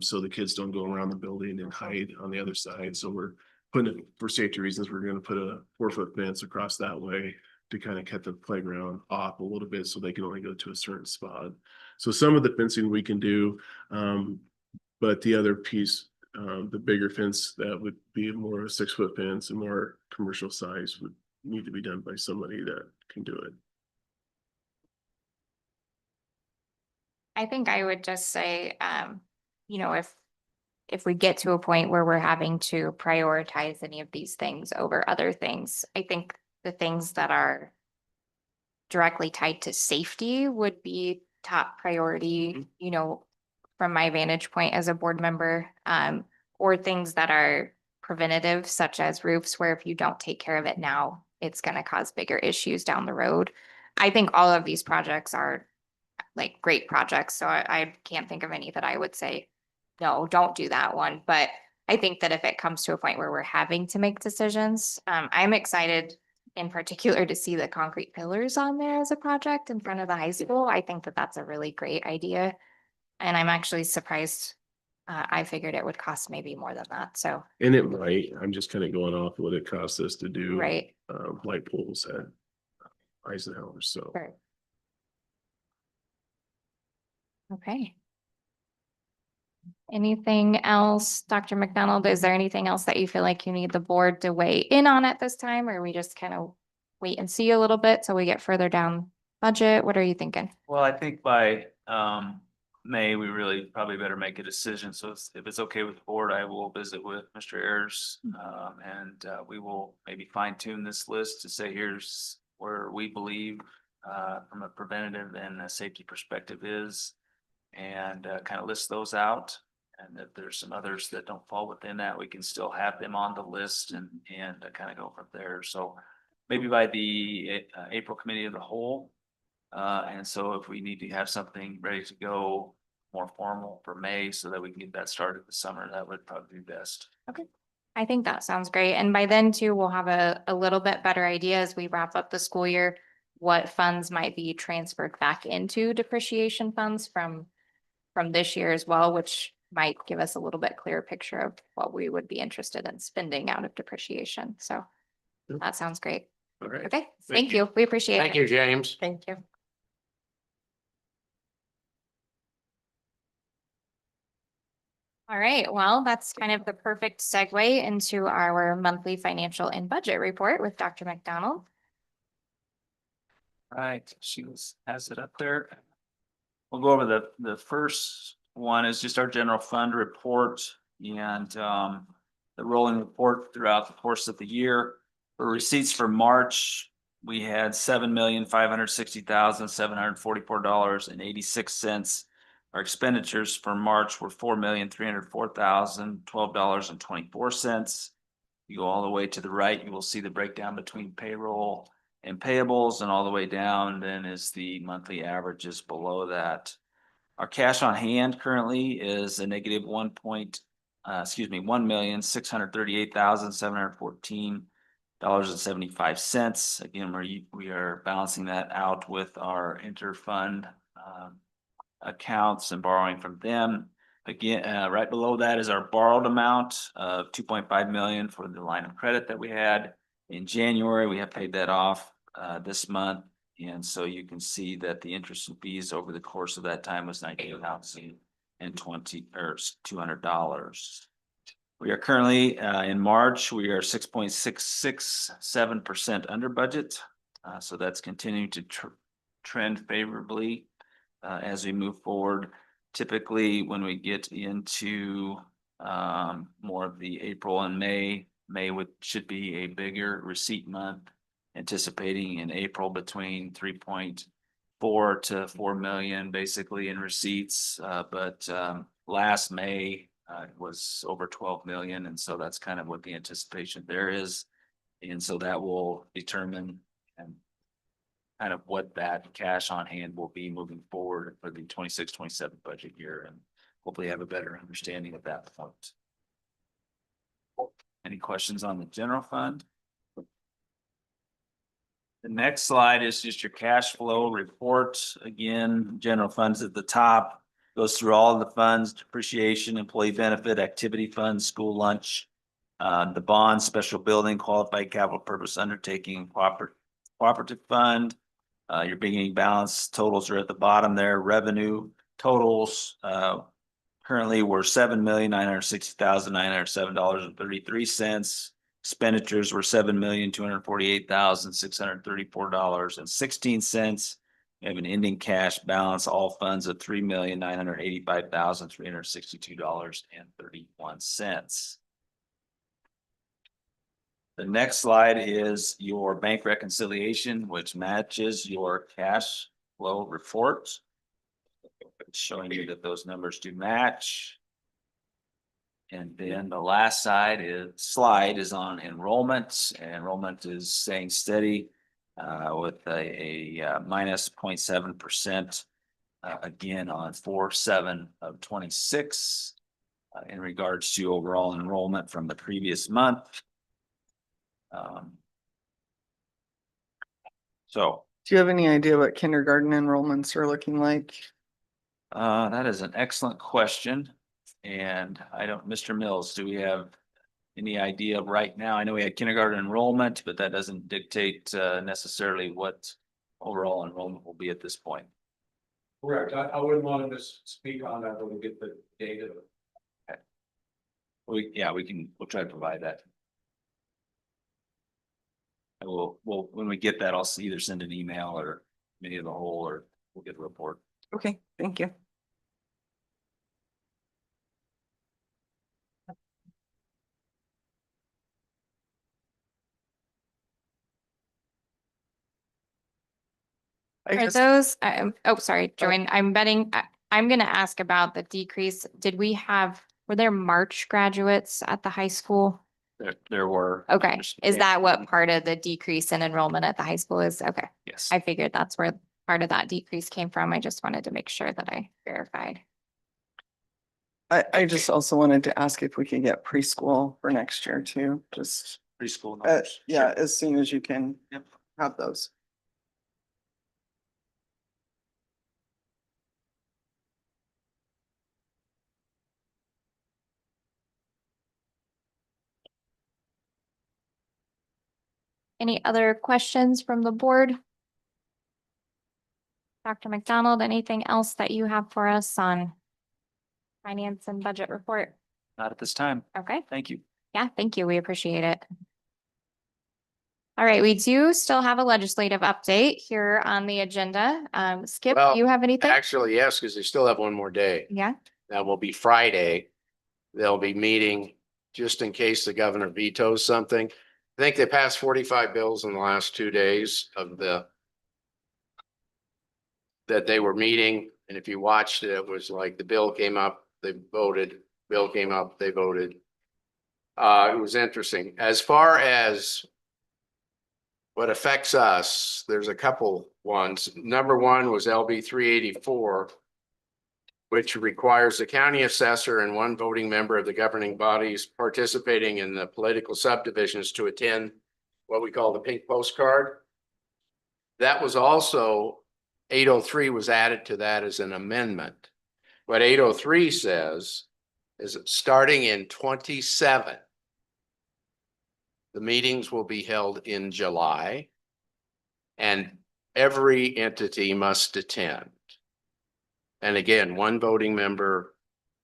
So the kids don't go around the building and hide on the other side. So we're putting it, for safety reasons, we're gonna put a 4-foot fence across that way to kind of cut the playground off a little bit so they can only go to a certain spot. So some of the fencing we can do, but the other piece, the bigger fence that would be more a 6-foot fence and more commercial size would need to be done by somebody that can do it. I think I would just say, you know, if we get to a point where we're having to prioritize any of these things over other things, I think the things that are directly tied to safety would be top priority, you know, from my vantage point as a board member, or things that are preventative, such as roofs, where if you don't take care of it now, it's going to cause bigger issues down the road. I think all of these projects are like great projects, so I can't think of any that I would say, no, don't do that one. But I think that if it comes to a point where we're having to make decisions, I'm excited in particular to see the concrete pillars on there as a project in front of the high school. I think that that's a really great idea. And I'm actually surprised. I figured it would cost maybe more than that. So, And it might, I'm just kind of going off what it costs us to do. right. Light poles at Eisenhower, so. Sure. Okay. Anything else, Dr. McDonald? Is there anything else that you feel like you need the board to weigh in on at this time, or we just kind of wait and see a little bit till we get further down budget? What are you thinking? Well, I think by May, we really probably better make a decision. So if it's okay with the board, I will visit with Mr. Ayers. And we will maybe fine tune this list to say, here's where we believe from a preventative and a safety perspective is, and kind of list those out. And if there's some others that don't fall within that, we can still have them on the list and kind of go from there. So maybe by the April committee of the whole. And so if we need to have something ready to go more formal for May so that we can get that started this summer, that would probably be best. Okay. I think that sounds great. And by then too, we'll have a little bit better idea as we wrap up the school year, what funds might be transferred back into depreciation funds from this year as well, which might give us a little bit clearer picture of what we would be interested in spending out of depreciation. So that sounds great. All right. Okay, thank you. We appreciate it. Thank you, James. Thank you. All right, well, that's kind of the perfect segue into our monthly financial and budget report with Dr. McDonald. Right, has it up there. We'll go over the first one is just our general fund report and the rolling report throughout the course of the year. For receipts for March, we had $7,560,744.86. Our expenditures for March were $4,304,012.24. You go all the way to the right, you will see the breakdown between payroll and payables, and all the way down then is the monthly averages below that. Our cash on hand currently is a negative $1,638,714.75. Again, we are balancing that out with our interfund accounts and borrowing from them. Again, right below that is our borrowed amount of $2.5 million for the line of credit that we had in January. We have paid that off this month. And so you can see that the interest and fees over the course of that time was $98,200. We are currently in March, we are 6.667% under budget. So that's continuing to trend favorably as we move forward. Typically, when we get into more of the April and May should be a bigger receipt month, anticipating in April between 3.4 to 4 million basically in receipts. But last May was over 12 million. And so that's kind of what the anticipation there is. And so that will determine kind of what that cash on hand will be moving forward for the 26-27 budget year, and hopefully have a better understanding at that point. Any questions on the general fund? The next slide is just your cash flow report. Again, general funds at the top. Goes through all of the funds, depreciation, employee benefit, activity funds, school lunch, the bond, special building, qualified capital purpose undertaking, cooperative fund. Your beginning balance totals are at the bottom there. Revenue totals, currently were $7,960,907.33. Expenditures were $7,248,634.16. We have an ending cash balance, all funds of $3,985,362.31. The next slide is your bank reconciliation, which matches your cash flow report. Showing you that those numbers do match. And then the last slide is on enrollment. Enrollment is staying steady with a minus 0.7% again on 4/7 of 26 in regards to overall enrollment from the previous month. So Do you have any idea what kindergarten enrollments are looking like? that is an excellent question. And I don't, Mr. Mills, do we have any idea right now? I know we had kindergarten enrollment, but that doesn't dictate necessarily what overall enrollment will be at this point. Correct. I wouldn't want to speak on that when we get the data. We'll try to provide that. When we get that, I'll either send an email or committee of the whole, or we'll get a report. Okay, thank you. I Are guess, those, oh, sorry, Joanne, I'm betting, I'm gonna ask about the decrease. Were there March graduates at the high school? There were. Okay, is that what part of the decrease in enrollment at the high school is? Okay, Yes. I figured that's where part of that decrease came from. I just wanted to make sure that I verified. I just also wanted to ask if we could get preschool for next year too, just, Preschool numbers. yeah, as soon as you can Yep. have those. Any other questions from the board? Dr. McDonald, anything else that you have for us on finance and budget report? Not at this time. Okay, Thank you. yeah, thank you. We appreciate it. All right, we do still have a legislative update here on the agenda. Skip, do Well, you have anything? Actually, yes, because they still have one more day. Yeah, That will be Friday. They'll be meeting just in case the governor vetoes something. I think they passed 45 bills in the last 2 days that they were meeting. And if you watched it, it was like the bill came up, they voted, bill came up, they voted. It was interesting. As far as what affects us, there's a couple ones. Number one was LB 384, which requires the county assessor and one voting member of the governing bodies participating in the political subdivisions to attend what we call the pink postcard. That was also 803 was added to that as an amendment. What 803 says is that starting in 27, the meetings will be held in July and every entity must attend. And again, one voting member,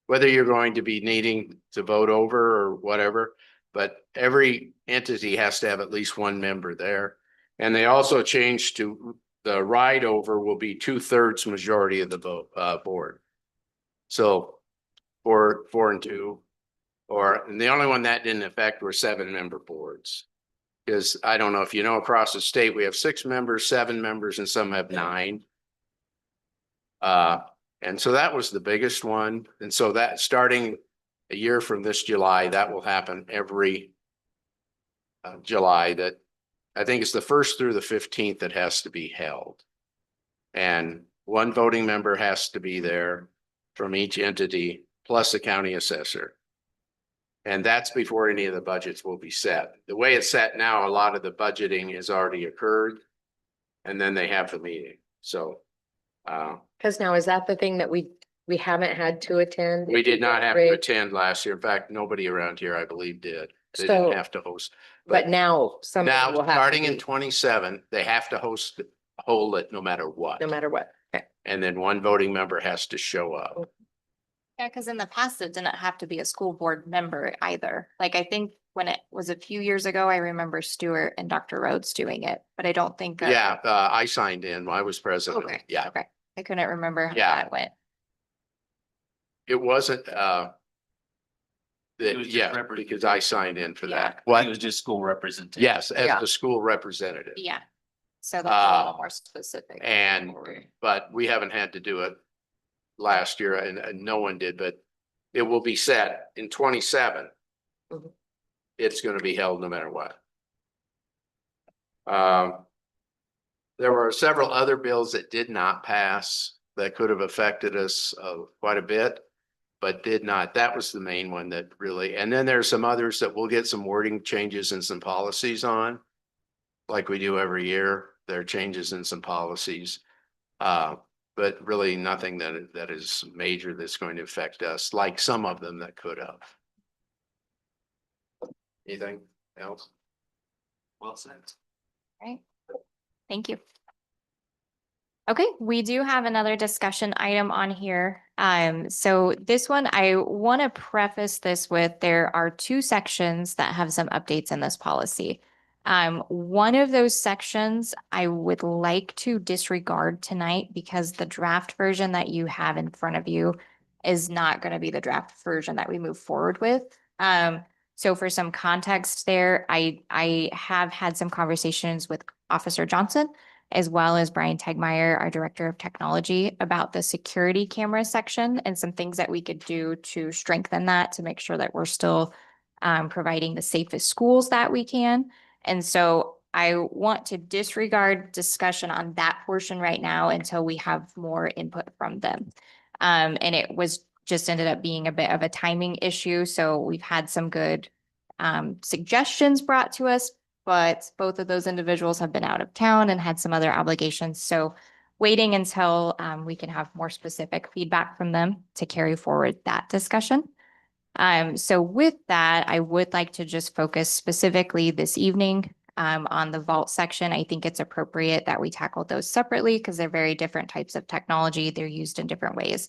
whether you're going to be needing to vote over or whatever, but every entity has to have at least one member there. And they also changed to the ride over will be 2/3 majority of the vote board. So 4 and 2, and the only one that didn't affect were 7-member boards. Because I don't know if you know, across the state, we have 6 members, 7 members, and some have 9. And so that was the biggest one. And so that starting a year from this July, that will happen every July. That I think it's the 1st through the 15th that has to be held. And one voting member has to be there from each entity, plus the county assessor. And that's before any of the budgets will be set. The way it's set now, a lot of the budgeting has already occurred. And then they have the meeting. So Cause now is that the thing that we We haven't had to attend. We did not have to Great. attend last year. In fact, nobody around here, I believe, did. They So- didn't have to host. But now some Now, will have to starting in be, 27, they have to hold it no matter what. no matter what. Okay. And then one voting member has to show up. Yeah, because in the past, it didn't have to be a school board member either. Like, I think when it was a few years ago, I remember Stuart and Dr. Rhodes doing it, but I don't think. Yeah, I signed in. I was president. Okay. Yeah, Okay. I couldn't remember how Yeah. that went. it wasn't, It was just yeah, represent- because I signed in for Yeah. that. It What? was just school representation. Yes, as Yeah. the school representative. Yeah. So that's a little Uh, more specific. And, but we haven't had to do it last year and no one did, but it will be set in 27. Mhm. It's gonna be held no matter what. There were several other bills that did not pass that could have affected us quite a bit, but did not. That was the main one that really, and then there's some others that we'll get some wording changes and some policies on. Like we do every year, there are changes in some policies. But really nothing that is major that's going to affect us, like some of them that could have. Anything else? Well said. Right. Thank you. Okay, we do have another discussion item on here. So this one, I want to preface this with, there are two sections that have some updates in this policy. One of those sections I would like to disregard tonight because the draft version that you have in front of you is not going to be the draft version that we move forward with. So for some context there, I have had some conversations with Officer Johnson as well as Brian Tegmeyer, our Director of Technology, about the security camera section and some things that we could do to strengthen that to make sure that we're still providing the safest schools that we can. And so I want to disregard discussion on that portion right now until we have more input from them. And it was just ended up being a bit of a timing issue. So we've had some good suggestions brought to us, but both of those individuals have been out of town and had some other obligations. So waiting until we can have more specific feedback from them to carry forward that discussion. So with that, I would like to just focus specifically this evening on the vault section. I think it's appropriate that we tackle those separately because they're very different types of technology. They're used in different ways.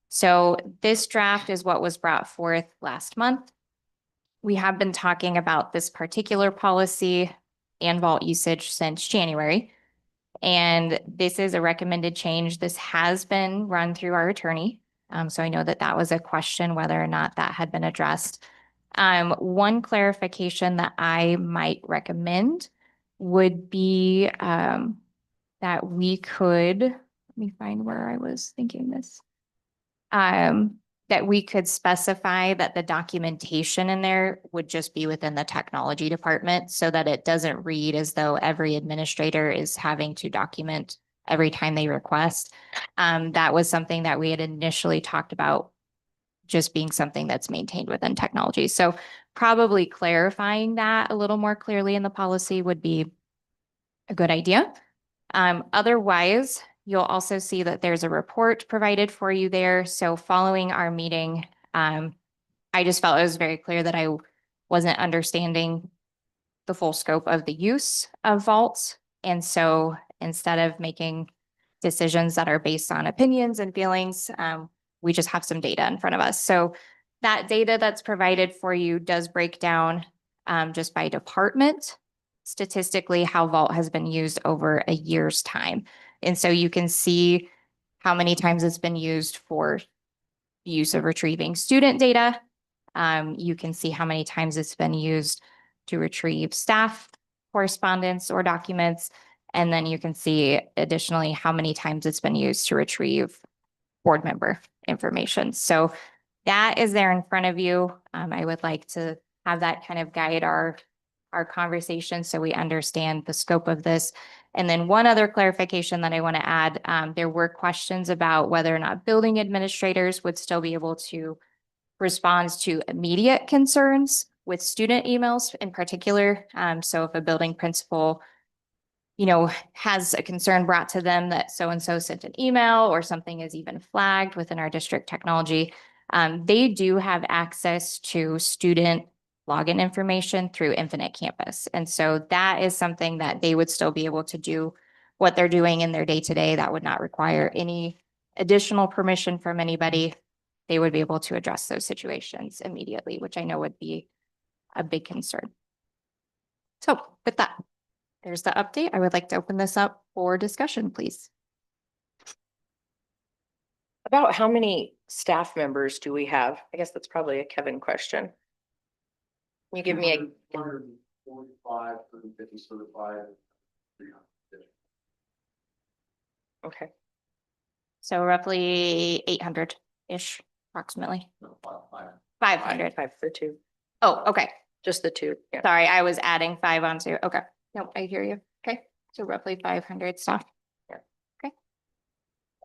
So this draft is what was brought forth last month. We have been talking about this particular policy and vault usage since January. And this is a recommended change. This has been run through our attorney. So I know that that was a question whether or not that had been addressed. One clarification that I might recommend would be that we could, let me find where I was thinking this. That we could specify that the documentation in there would just be within the technology department so that it doesn't read as though every administrator is having to document every time they request. That was something that we had initially talked about just being something that's maintained within technology. So probably clarifying that a little more clearly in the policy would be a good idea. Otherwise, you'll also see that there's a report provided for you there. So following our meeting, I just felt it was very clear that I wasn't understanding the full scope of the use of vaults. And so instead of making decisions that are based on opinions and feelings, we just have some data in front of us. So that data that's provided for you does break down just by department, statistically how vault has been used over a year's time. And so you can see how many times it's been used for use of retrieving student data. You can see how many times it's been used to retrieve staff correspondence or documents. And then you can see additionally how many times it's been used to retrieve board member information. So that is there in front of you. I would like to have that kind of guide our conversation so we understand the scope of this. And then one other clarification that I want to add, there were questions about whether or not building administrators would still be able to respond to immediate concerns with student emails in particular. So if a building principal has a concern brought to them that so-and-so sent an email or something is even flagged within our district technology, they do have access to student login information through Infinite Campus. And so that is something that they would still be able to do what they're doing in their day-to-day. That would not require any additional permission from anybody. They would be able to address those situations immediately, which I know would be a big concern. So with that, there's the update. I would like to open this up for discussion, please. About how many staff members do we have? I guess that's probably a Kevin question. Can you give me a, 145, 150 certified, 300. okay, So roughly 800-ish, approximately. 500. five for two, Oh, okay. just the two. Yeah. Sorry, I was adding 5 onto. Okay. Nope, I hear you. Okay. So roughly 500 staff. Yeah. Okay.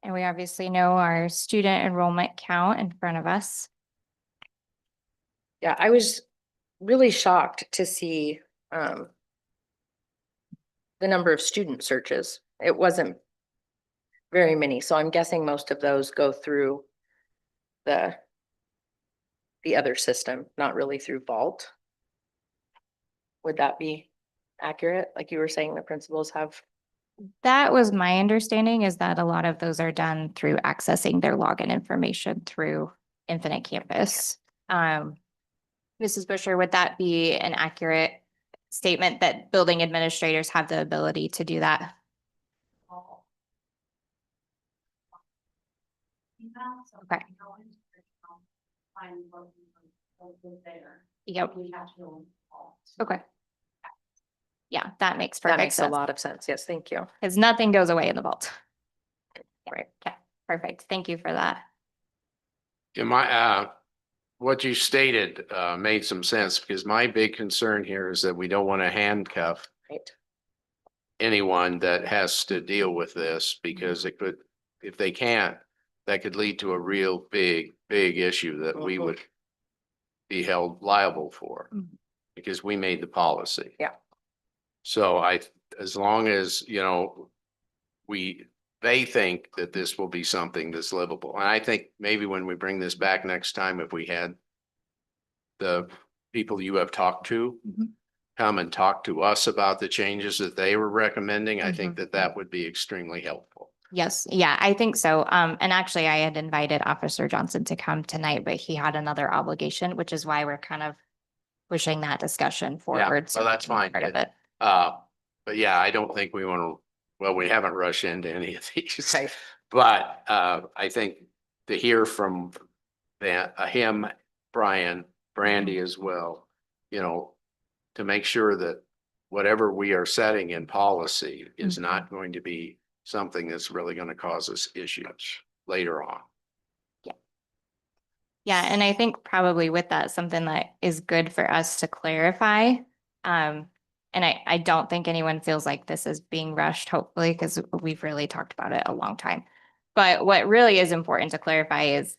And we obviously know our student enrollment count in front of us. Yeah, I was really shocked to see the number of student searches. It wasn't very many, so I'm guessing most of those go through the other system, not really through Vault. Would that be accurate? Like you were saying, the principals have. That was my understanding, is that a lot of those are done through accessing their login information through Infinite Campus. Mrs. Busher, would that be an accurate statement that building administrators have the ability to do that? Okay. Yep. Okay. Yeah, that makes That perfect makes a sense. lot of sense. Yes, thank you. Because nothing goes away in the vault. Right. Okay, perfect. Thank you for that. Yeah, my, what you stated, made some sense because my big concern here is that we don't want to handcuff Right. anyone that has to deal with this because it could, if they can't, that could lead to a real big issue that we would be held liable for Mhm. because we made the policy. Yeah. So as long as, they think that this will be something that's livable. And I think maybe when we bring this back next time, if we had the people you have talked to Mhm. come and talk to us about the changes that they were recommending, I think Mhm. that would be extremely helpful. Yes, yeah, I think so. And actually I had invited Officer Johnson to come tonight, but he had another obligation, which is why we're kind of pushing that discussion forward. Well, that's fine. Part of it. But yeah, I don't think we want to, well, we haven't rushed into any of these. Right. But I think to hear from him, Brian, Brandy as well, to make sure that whatever we are setting in policy is not going to be something that's really going to cause us issues later on. Yeah, and I think probably with that, something that is good for us to clarify. And I don't think anyone feels like this is being rushed, hopefully, because we've really talked about it a long time. But what really is important to clarify is,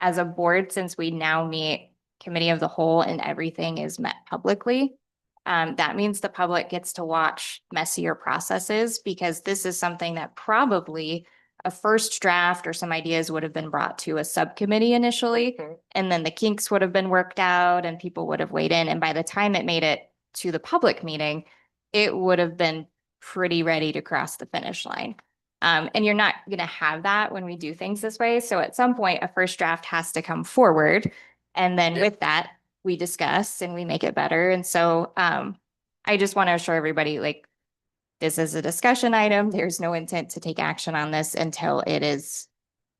as a board, since we now meet committee of the whole and everything is met publicly, that means the public gets to watch messier processes, because this is something that probably a first draft or some ideas would have been brought to a subcommittee initially, Mhm. and then the kinks would have been worked out and people would have weighed in. And by the time it made it to the public meeting, it would have been pretty ready to cross the finish line. And you're not going to have that when we do things this way. So at some point, a first draft has to come forward. And then with that, we discuss and we make it better. And so I just want to assure everybody, like, this is a discussion item. There's no intent to take action on this until it is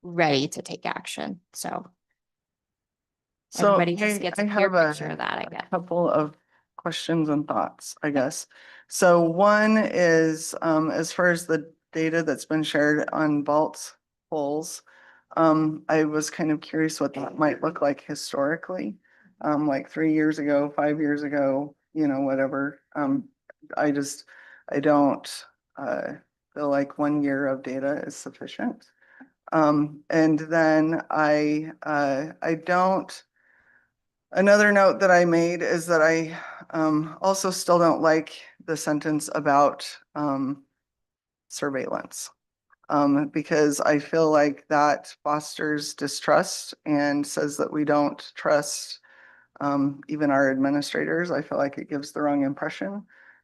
ready to take action. So So everybody just gets I a clear have a picture of that, I guess. couple of questions and thoughts, I guess. So one is, as far as the data that's been shared on vault polls, I was kind of curious what that might look like historically. Like 3 years ago, 5 years ago, whatever. I don't feel like 1 year of data is sufficient. And then I don't. Another note that I made is that I also still don't like the sentence about surveillance. Because I feel like that fosters distrust and says that we don't trust even our administrators. I feel like it gives the wrong impression.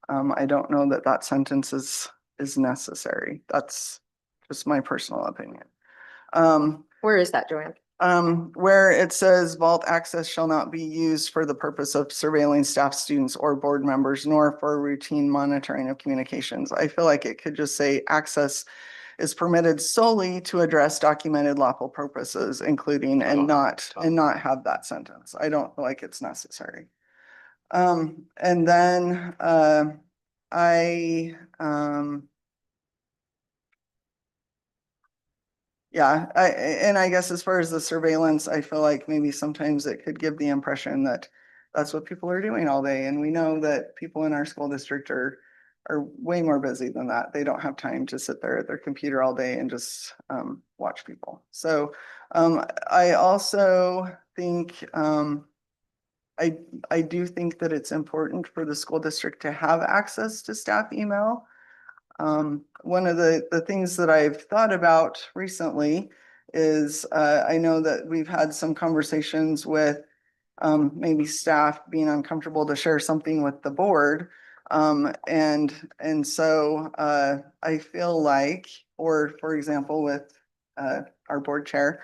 I don't know that that sentence is necessary. That's just my personal opinion. Where is that, Joanne? Where it says vault access shall not be used for the purpose of surveilling staff, students, or board members, nor for routine monitoring of communications. I feel like it could just say access is permitted solely to address documented lawful purposes, including and not have that sentence. I don't feel like it's necessary. And then yeah, I guess as far as the surveillance, I feel like maybe sometimes it could give the impression that that's what people are doing all day. And we know that people in our school district are way more busy than that. They don't have time to sit there at their computer all day and just watch people. So I also think I do think that it's important for the school district to have access to staff email. One of the things that I've thought about recently is I know that we've had some conversations with maybe staff being uncomfortable to share something with the board. And so I feel like, or for example, with our board chair.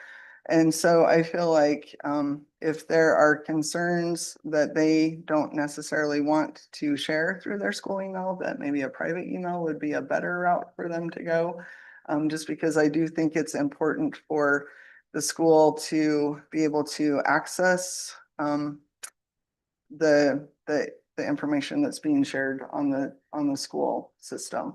And so I feel like if there are concerns that they don't necessarily want to share through their school email, that maybe a private email would be a better route for them to go. Just because I do think it's important for the school to be able to access the information that's being shared on the school system.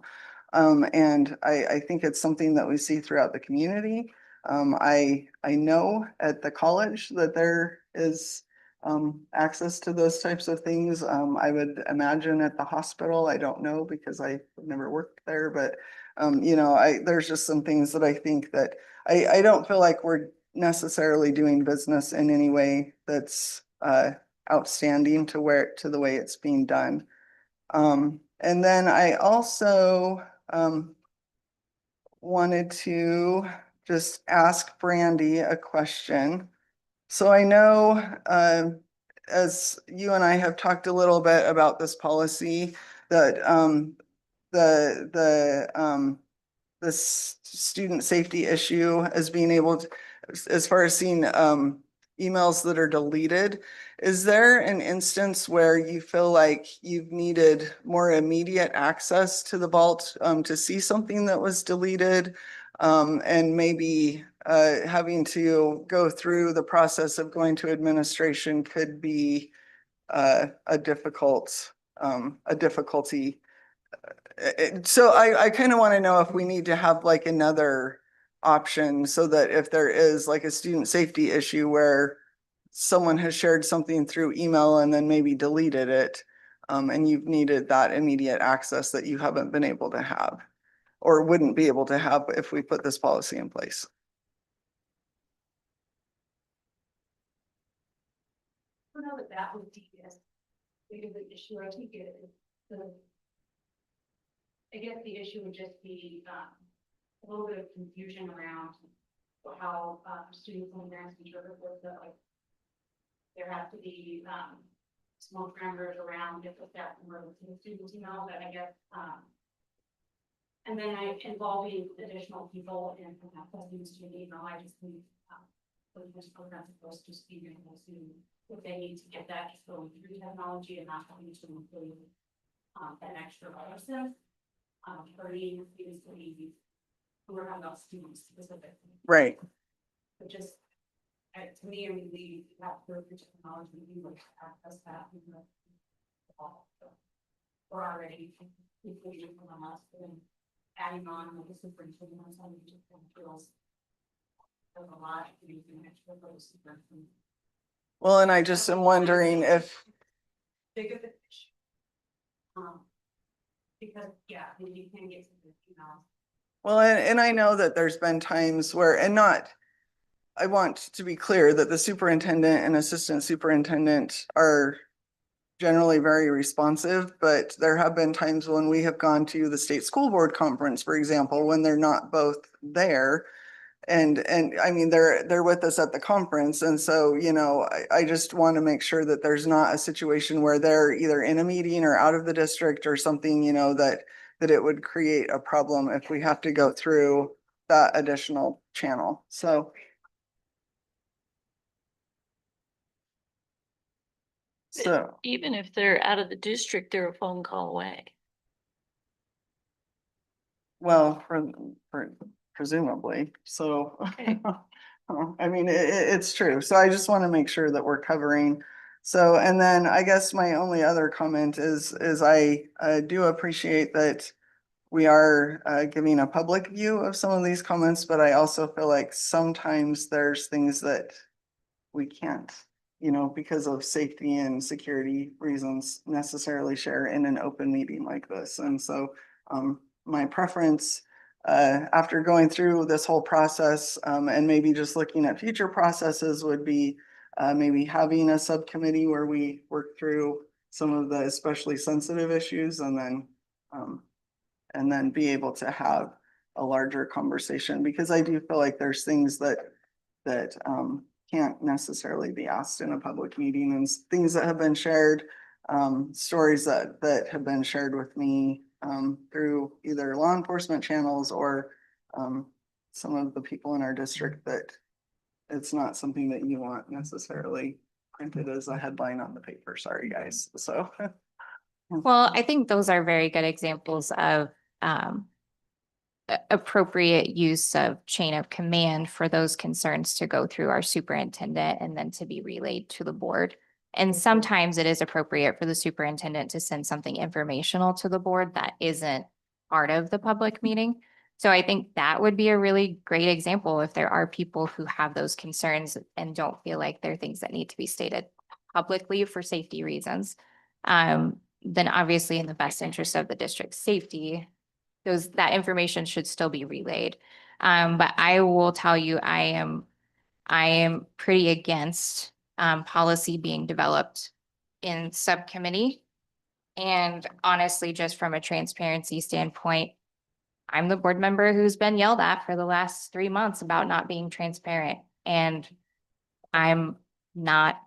And I think it's something that we see throughout the community. I know at the college that there is access to those types of things. I would imagine at the hospital, I don't know because I never worked there, but you know, there's just some things that I think that I don't feel like we're necessarily doing business in any way that's outstanding to the way it's being done. And then I also wanted to just ask Brandy a question. So I know as you and I have talked a little bit about this policy that the student safety issue as being able to, as far as seeing emails that are deleted, is there an instance where you feel like you've needed more immediate access to the vault to see something that was deleted and maybe having to go through the process of going to administration could be a difficulty? So I kind of want to know if we need to have like another option so that if there is like a student safety issue where someone has shared something through email and then maybe deleted it, and you've needed that immediate access that you haven't been able to have or wouldn't be able to have if we put this policy in place. I don't know that that would be as big of an issue. I think I guess the issue would just be a little bit of confusion around how students and parents interpret this, that like there have to be small parameters around if the staff member to the students email, but I guess and then involving additional people in accessing student email, I just think those programs supposed to be able to, if they need to get that just going through technology and not having to include an extra person. For me, students to be who are about students specifically. Right. But just to me, I mean, we have to technology, we would access that. We're already including from us and adding on with the superintendent on some of the feels. There's a lot of using extra for the superintendent. Well, and I just am wondering if Big of an issue. Because yeah, you can get to the emails. well, and I know that there's been times where, and not, I want to be clear that the superintendent and assistant superintendent are generally very responsive, but there have been times when we have gone to the state school board conference, for example, when they're not both there. And I mean, they're with us at the conference. And so, you know, I just want to make sure that there's not a situation where they're either in a meeting or out of the district or something, you know, that it would create a problem if we have to go through that additional channel. So. So, Even if they're out of the district, they're a phone call away. well, for presumably, so. Okay. I mean, it's true. So I just want to make sure that we're covering. So, and then I guess my only other comment is I do appreciate that we are giving a public view of some of these comments, but I also feel like sometimes there's things that we can't, you know, because of safety and security reasons necessarily share in an open meeting like this. And so my preference after going through this whole process and maybe just looking at future processes would be maybe having a subcommittee where we work through some of the especially sensitive issues and then be able to have a larger conversation, because I do feel like there's things that can't necessarily be asked in a public meeting, and things that have been shared, stories that have been shared with me through either law enforcement channels or some of the people in our district, that it's not something that you want necessarily printed as a headline on the paper. Sorry, guys. So. Well, I think those are very good examples of appropriate use of chain of command for those concerns to go through our superintendent and then to be relayed to the board. And sometimes it is appropriate for the superintendent to send something informational to the board that isn't part of the public meeting. So I think that would be a really great example if there are people who have those concerns and don't feel like they're things that need to be stated publicly for safety reasons. Then obviously in the best interest of the district's safety, that information should still be relayed. But I will tell you, I am pretty against policy being developed in subcommittee. And honestly, just from a transparency standpoint, I'm the board member who's been yelled at for the last 3 months about not being transparent. And I'm not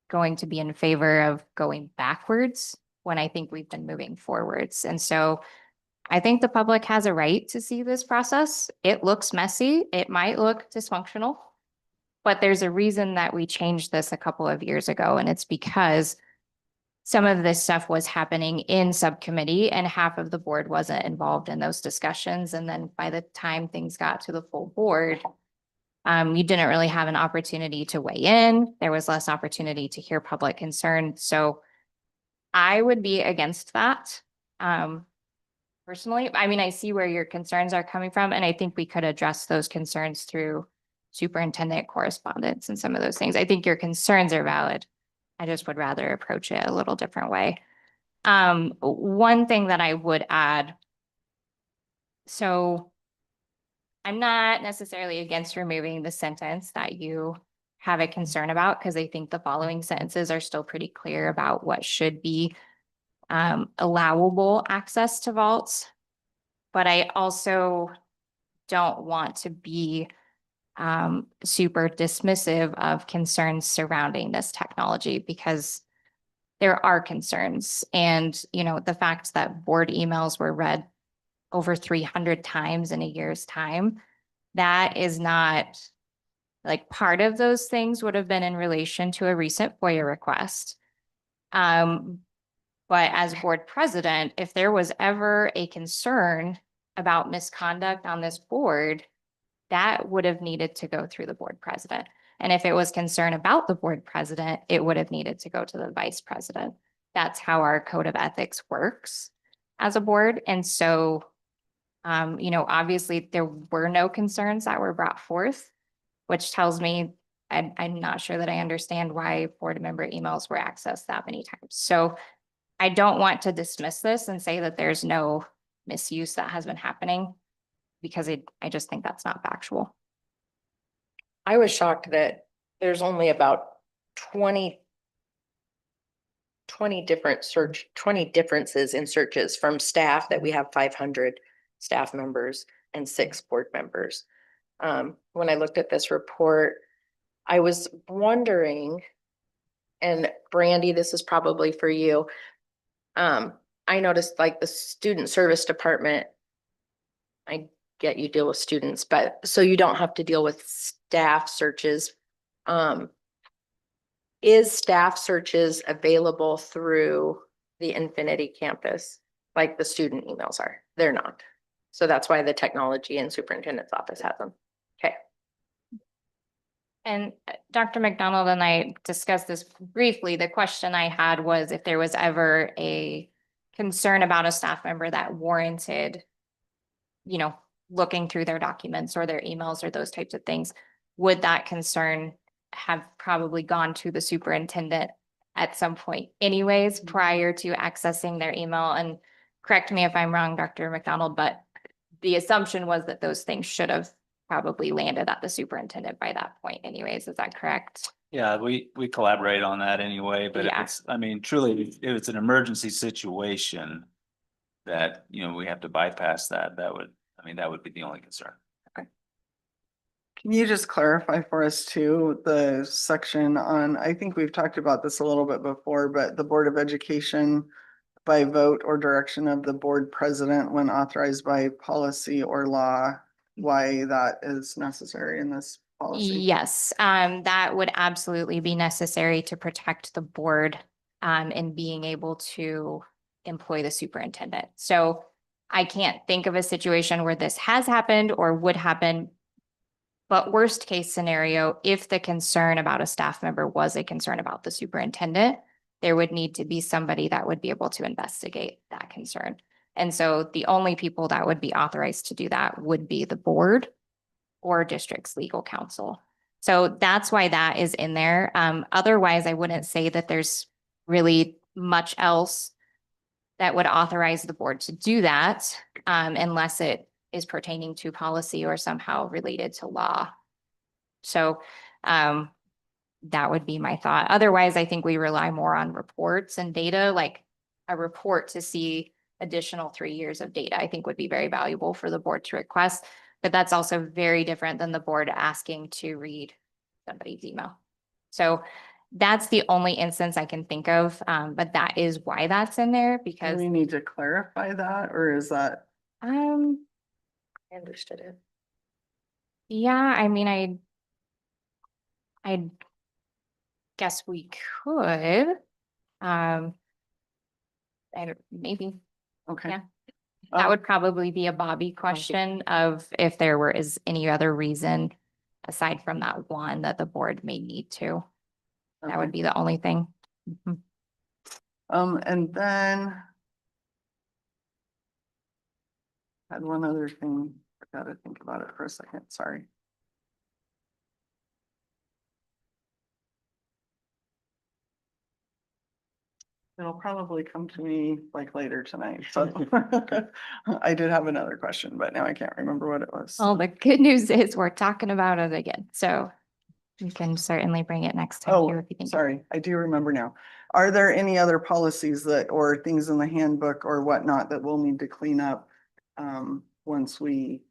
going to be in favor of going backwards when I think we've been moving forwards. And so I think the public has a right to see this process. It looks messy. It might look dysfunctional, but there's a reason that we changed this a couple of years ago. And it's because some of this stuff was happening in subcommittee and half of the board wasn't involved in those discussions. And then by the time things got to the full board, you didn't really have an opportunity to weigh in. There was less opportunity to hear public concern. So I would be against that. Personally, I mean, I see where your concerns are coming from, and I think we could address those concerns through superintendent correspondence and some of those things. I think your concerns are valid. I just would rather approach it a little different way. One thing that I would add, so I'm not necessarily against removing the sentence that you have a concern about, because I think the following sentences are still pretty clear about what should be allowable access to vaults. But I also don't want to be super dismissive of concerns surrounding this technology, because there are concerns. And, you know, the fact that board emails were read over 300 times in a year's time, that is not, like, part of those things would have been in relation to a recent FOIA request. But as board president, if there was ever a concern about misconduct on this board, that would have needed to go through the board president. And if it was concern about the board president, it would have needed to go to the vice president. That's how our code of ethics works as a board. And so, you know, obviously there were no concerns that were brought forth, which tells me I'm not sure that I understand why board member emails were accessed that many times. So I don't want to dismiss this and say that there's no misuse that has been happening, because I just think that's not factual. I was shocked that there's only about 20 20 differences in searches from staff that we have 500 staff members and 6 board members. When I looked at this report, I was wondering, and Brandy, this is probably for you. I noticed like the student service department, I get you deal with students, but so you don't have to deal with staff searches. Is staff searches available through the Infinity campus, like the student emails are? They're not. So that's why the technology and superintendent's office has them. Okay. And Dr. McDonald and I discussed this briefly. The question I had was if there was ever a concern about a staff member that warranted, you know, looking through their documents or their emails or those types of things, would that concern have probably gone to the superintendent at some point anyways, prior to accessing their email? And correct me if I'm wrong, Dr. McDonald, but the assumption was that those things should have probably landed at the superintendent by that point anyways. Is that correct? Yeah, we collaborate on that anyway, but if Yeah. it's, I mean, truly, if it's an emergency situation that, you know, we have to bypass that, that would be the only concern. Can you just clarify for us too, the section on, I think we've talked about this a little bit before, but the Board of Education by vote or direction of the board president when authorized by policy or law, why that is necessary in this policy? Yes, that would absolutely be necessary to protect the board in being able to employ the superintendent. So I can't think of a situation where this has happened or would happen. But worst case scenario, if the concern about a staff member was a concern about the superintendent, there would need to be somebody that would be able to investigate that concern. And so the only people that would be authorized to do that would be the board or district's legal counsel. So that's why that is in there. Otherwise, I wouldn't say that there's really much else that would authorize the board to do that, unless it is pertaining to policy or somehow related to law. So that would be my thought. Otherwise, I think we rely more on reports and data, like a report to see additional 3 years of data, I think would be very valuable for the board to request. But that's also very different than the board asking to read somebody's email. So that's the only instance I can think of, but that is why that's in there Do because we need to clarify that, or is that? I understood it. yeah, I mean, I guess we could. I don't, maybe Okay. Yeah. that would probably be a Bobby question of if there is any other reason aside from that one that the board may need to. That would Okay. be the only thing. Mhm. And then had one other thing. I gotta think about it for a second. Sorry. It'll probably come to me like later tonight. So I did have another question, but now I can't remember what it was. Well, the good news is we're talking about it again, so you can certainly bring it next time. Oh, too if you think. sorry, I do remember now. Are there any other policies that, or things in the handbook or whatnot that we'll need to clean up? Once we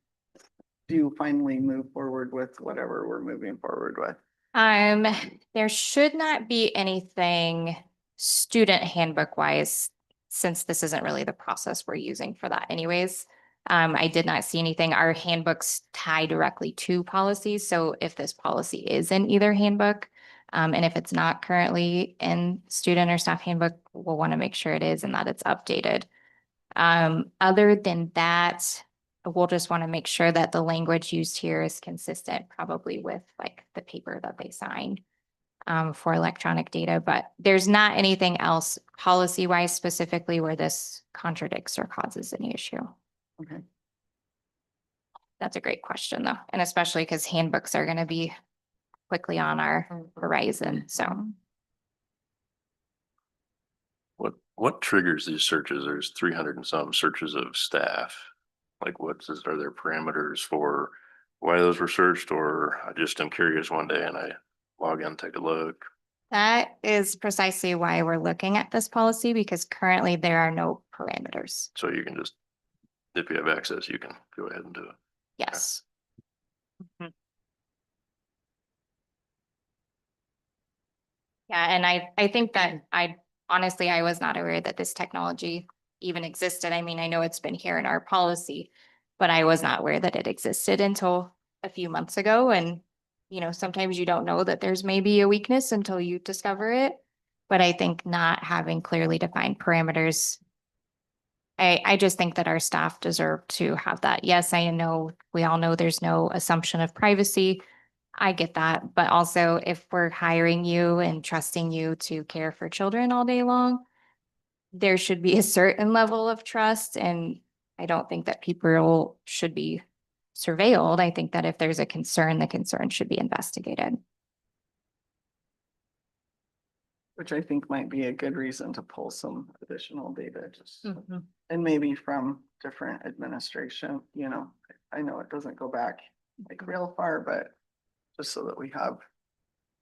do finally move forward with whatever we're moving forward with? There should not be anything student handbook wise, since this isn't really the process we're using for that anyways. I did not see anything. Our handbooks tie directly to policies. So if this policy is in either handbook, and if it's not currently in student or staff handbook, we'll want to make sure it is and that it's updated. Other than that, we'll just want to make sure that the language used here is consistent, probably with like the paper that they signed for electronic data, but there's not anything else policy-wise specifically where this contradicts or causes any issue. Okay. That's a great question though, and especially because handbooks are going to be quickly on our horizon, so. What triggers these searches? There's 300 and some searches of staff. Like are there parameters for why those were searched, or I just am curious one day and I log in, take a look. That is precisely why we're looking at this policy, because currently there are no parameters. So you can just, if you have access, you can go ahead and do it. Yes. Yeah, and I think that honestly, I was not aware that this technology even existed. I mean, I know it's been here in our policy, but I was not aware that it existed until a few months ago. And, sometimes you don't know that there's maybe a weakness until you discover it. But I think not having clearly defined parameters, I just think that our staff deserve to have that. Yes, I know, we all know there's no assumption of privacy. I get that, but also if we're hiring you and trusting you to care for children all day long, there should be a certain level of trust, and I don't think that people should be surveilled. I think that if there's a concern, the concern should be investigated. Which I think might be a good reason to pull some additional data, just, and maybe from different administration, I know it doesn't go back like real far, but just so that we have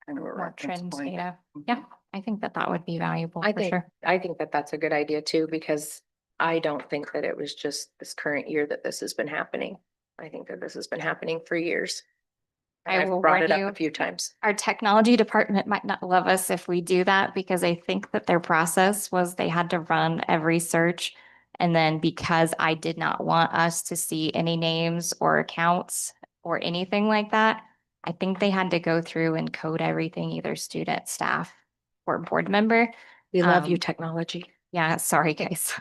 kind of a More reference trends point. data. Yeah, I think that would be valuable I for think, sure. I think that that's a good idea too, because I don't think that it was just this current year that this has been happening. I think that this has been happening for years. And I I've will brought warn it up you. a few times. Our technology department might not love us if we do that, because I think that their process was they had to run every search. And then because I did not want us to see any names or accounts or anything like that, I think they had to go through and code everything, either student, staff, or board member. We love you, Um, technology. Yeah, sorry, guys.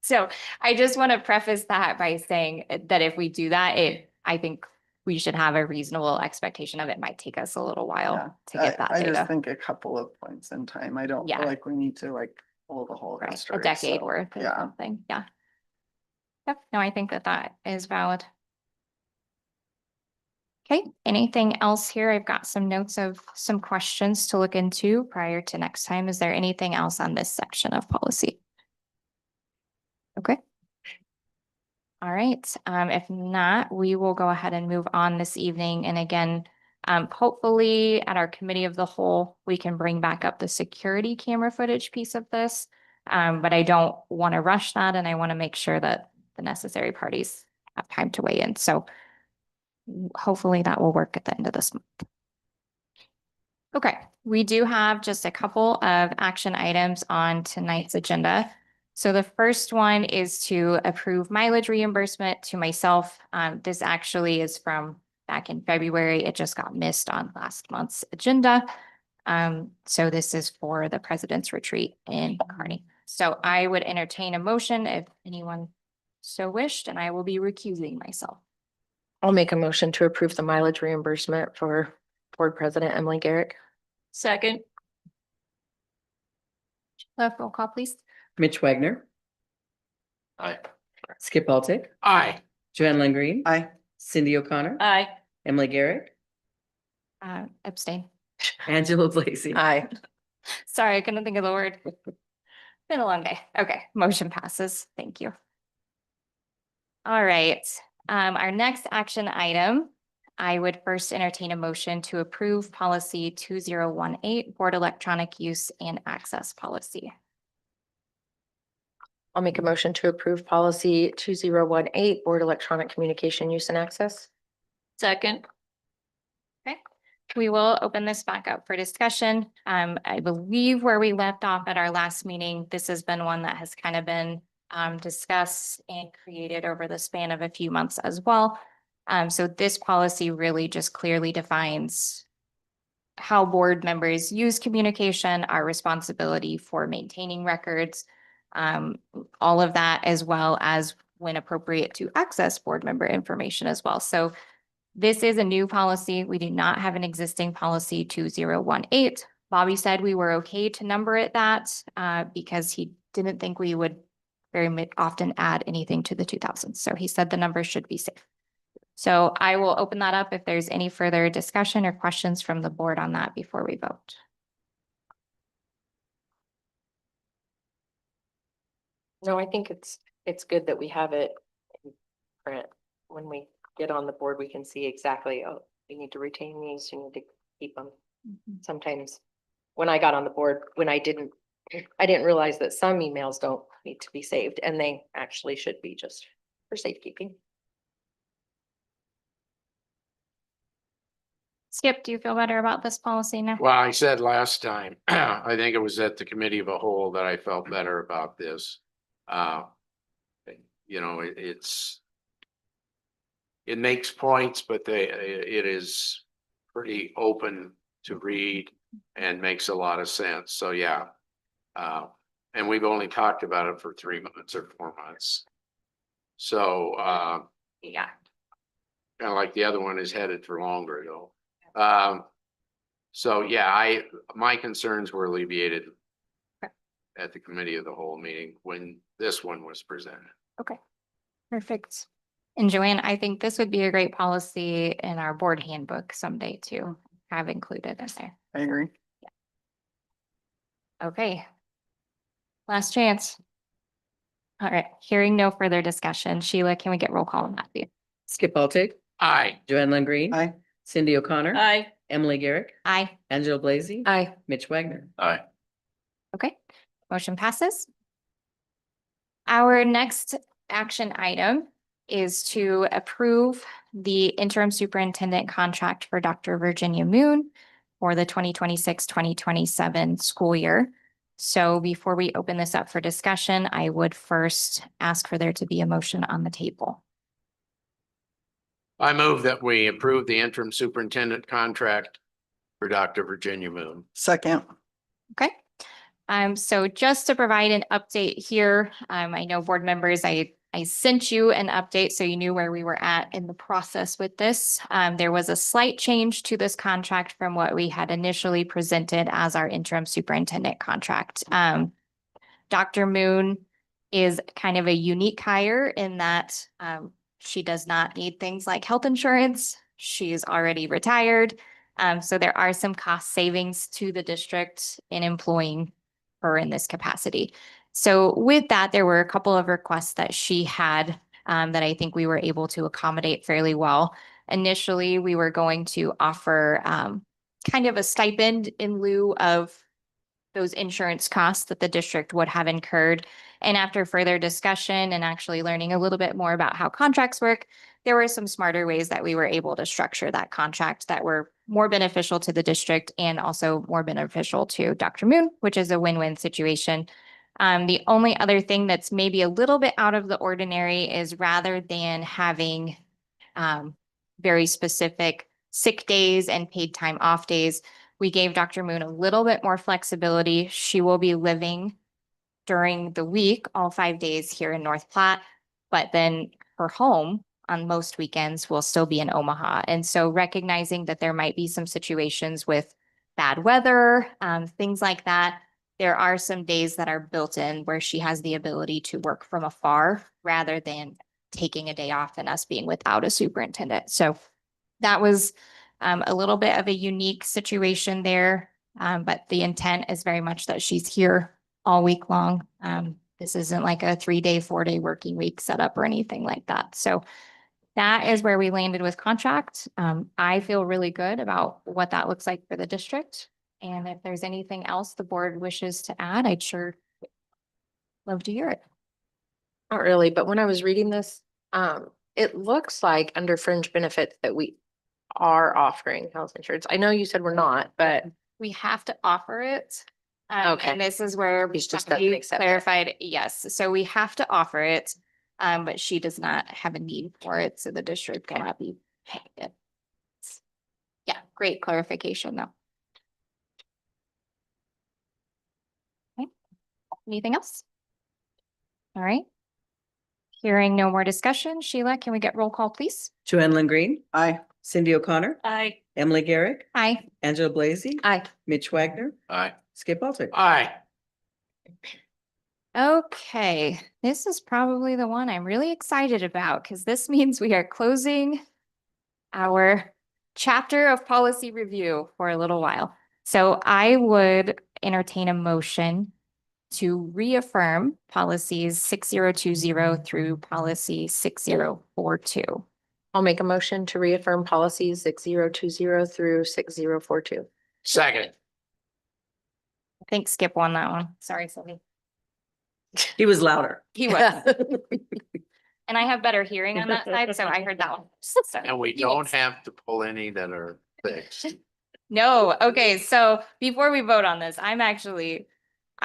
So I just want to preface that by saying that if we do that, I think we should have a reasonable expectation of it might take us a little Yeah, while to get that I just data. think a couple of points in time. I don't Yeah. feel like we need to like pull the whole Right, history. a decade so, worth or Yeah. something, yeah. Yep, no, I think that is valid. Okay, anything else here? I've got some notes of some questions to look into prior to next time. Is there anything else on this section of policy? Okay. All right, if not, we will go ahead and move on this evening. And again, hopefully at our committee of the whole, we can bring back up the security camera footage piece of this. But I don't want to rush that, and I want to make sure that the necessary parties have time to weigh in. So hopefully that will work at the end of this month. Okay, we do have just a couple of action items on tonight's agenda. So the first one is to approve mileage reimbursement to myself. This actually is from back in February. It just got missed on last month's agenda. So this is for the President's Retreat in Kearney. So I would entertain a motion if anyone so wished, and I will be recusing myself. I'll make a motion to approve the mileage reimbursement for Board President Emily Garrick. Second. Roll call, please. Mitch Wagner, Aye. Skip Altick, Aye. Joanne Lingreen. Aye. Cindy O'Connor, Aye. Emily Garrick, Abstain. Angela Blazy. Aye. Sorry, I couldn't think of the word. Been a long day. Okay, motion passes. Thank you. All right, our next action item, I would first entertain a motion to approve policy 2018, board electronic use and access policy. I'll make a motion to approve policy 2018, board electronic communication use and access. Second. Okay, we will open this back up for discussion. I believe where we left off at our last meeting, this has been one that has kind of been discussed and created over the span of a few months as well. So this policy really just clearly defines how board members use communication, our responsibility for maintaining records, all of that, as well as when appropriate to access board member information as well. So this is a new policy. We do not have an existing policy 2018. Bobby said we were okay to number it that because he didn't think we would very often add anything to the 2000s. So he said the numbers should be safe. So I will open that up if there's any further discussion or questions from the board on that before we vote. No, I think it's good that we have it in print. When we get on the board, we can see exactly, oh, we need to retain these, you need to keep them. Sometimes when I got on the board, I didn't realize that some emails don't need to be saved and they actually should be just for safekeeping. Skip, do you feel better about this policy now? Well, I said last time, I think it was at the committee of a whole that I felt better about this. You know, it makes points, but it is pretty open to read and makes a lot of sense. So, yeah. And we've only talked about it for 3 months or 4 months. So, Yeah. kind of like the other one is headed for longer though. So yeah, my concerns were alleviated at the committee of the whole meeting when this one was presented. Okay, perfect. And Joanne, I think this would be a great policy in our board handbook someday to have included in there. I agree. Okay. Last chance. All right, hearing no further discussion. Sheila, can we get roll call on that, please? Skip Altick, Aye. Joanne Lingreen. Aye. Cindy O'Connor. Aye. Emily Garrick, Aye. Angela Blazy. Aye. Mitch Wagner. Aye. Okay, motion passes. Our next action item is to approve the interim superintendent contract for Dr. Virginia Moon for the 2026-2027 school year. So before we open this up for discussion, I would first ask for there to be a motion on the table. I move that we approve the interim superintendent contract for Dr. Virginia Moon. Second. Okay. So just to provide an update here, I know board members, I sent you an update so you knew where we were at in the process with this. There was a slight change to this contract from what we had initially presented as our interim superintendent contract. Dr. Moon is kind of a unique hire in that she does not need things like health insurance. She's already retired. So there are some cost savings to the district in employing her in this capacity. So with that, there were a couple of requests that she had that I think we were able to accommodate fairly well. Initially, we were going to offer kind of a stipend in lieu of those insurance costs that the district would have incurred. And after further discussion and actually learning a little bit more about how contracts work, there were some smarter ways that we were able to structure that contract that were more beneficial to the district and also more beneficial to Dr. Moon, which is a win-win situation. The only other thing that's maybe a little bit out of the ordinary is rather than having very specific sick days and paid time off days, we gave Dr. Moon a little bit more flexibility. She will be living during the week, all 5 days here in North Platte, but then her home on most weekends will still be in Omaha. And so recognizing that there might be some situations with bad weather, things like that, there are some days that are built in where she has the ability to work from afar rather than taking a day off and us being without a superintendent. So that was a little bit of a unique situation there, but the intent is very much that she's here all week long. This isn't like a 3-day, 4-day working week setup or anything like that. So that is where we landed with contract. I feel really good about what that looks like for the district. And if there's anything else the board wishes to add, I'd sure love to hear it. Not really, but when I was reading this, it looks like under fringe benefits that we are offering health insurance. I know you said we're not, but We have to offer it. Okay. And this is where It's just doesn't we accept it. clarified, yes, so we have to offer it. But she does not have a need for it, so the district cannot be paying it. Yeah, great clarification though. Okay, anything else? All right. Hearing no more discussion, Sheila, can we get roll call, please? Joanne Lingreen. Aye. Cindy O'Connor. Aye. Emily Garrick, Aye. Angela Blazy. Aye. Mitch Wagner, Aye. Skip Altick. Aye. Okay, this is probably the one I'm really excited about because this means we are closing our chapter of policy review for a little while. So I would entertain a motion to reaffirm policies 6020 through policy 6042. I'll make a motion to reaffirm policies 6020 through 6042. Second. I think Skip won that one. Sorry, Sylvie. He was louder. He was. And I have better hearing on that side, so I heard that one. So And we he don't wins. have to pull any that are fixed. No, okay, so before we vote on this, I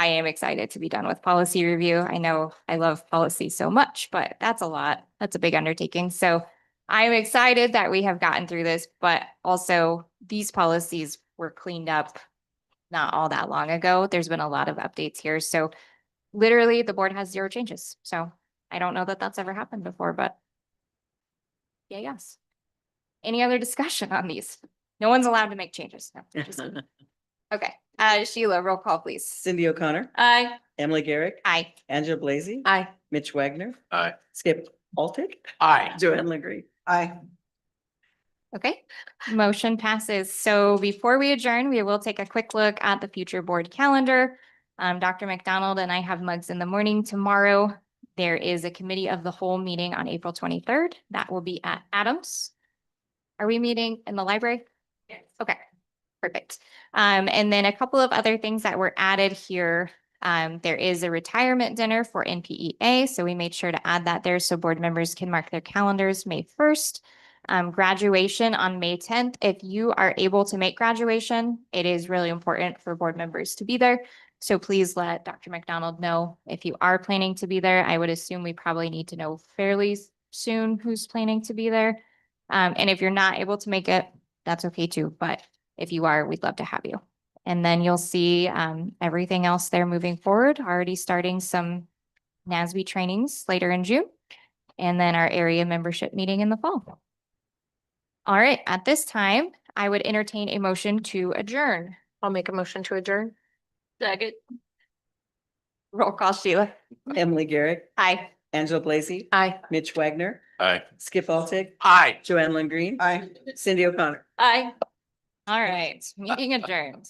am excited to be done with policy review. I know I love policy so much, but that's a lot. That's a big undertaking. So I'm excited that we have gotten through this, but also these policies were cleaned up not all that long ago. There's been a lot of updates here. So literally the board has 0 changes. So I don't know that that's ever happened before, but yeah, yes. Any other discussion on these? No one's allowed to make changes. No, just kidding. Okay, Sheila, roll call, please. Cindy O'Connor, Aye. Emily Garrick, Aye. Angela Blazy, Aye. Mitch Wagner, Aye. Skip Altick, Aye. Joanne Legree. Aye. Okay, motion passes. So before we adjourn, we will take a quick look at the future board calendar. Dr. McDonald and I have mugs in the morning tomorrow. There is a committee of the whole meeting on April 23rd. That will be at Adams. Are we meeting in the library? Yes. Okay, perfect. And then a couple of other things that were added here. There is a retirement dinner for NPEA, so we made sure to add that there so board members can mark their calendars May 1st. Graduation on May 10th. If you are able to make graduation, it is really important for board members to be there. So please let Dr. McDonald know if you are planning to be there. I would assume we probably need to know fairly soon who's planning to be there. And if you're not able to make it, that's okay too. But if you are, we'd love to have you. And then you'll see everything else there moving forward, already starting some NASB trainings later in June. And then our area membership meeting in the fall. All right, at this time, I would entertain a motion to adjourn. I'll make a motion to adjourn. Second. Roll call, Sheila. Emily Garrick, Aye. Angela Blazy, Aye. Mitch Wagner, Aye. Skip Altick, Aye. Joanne Green. Aye. Cindy O'Connor. Aye. All right, meeting adjourned.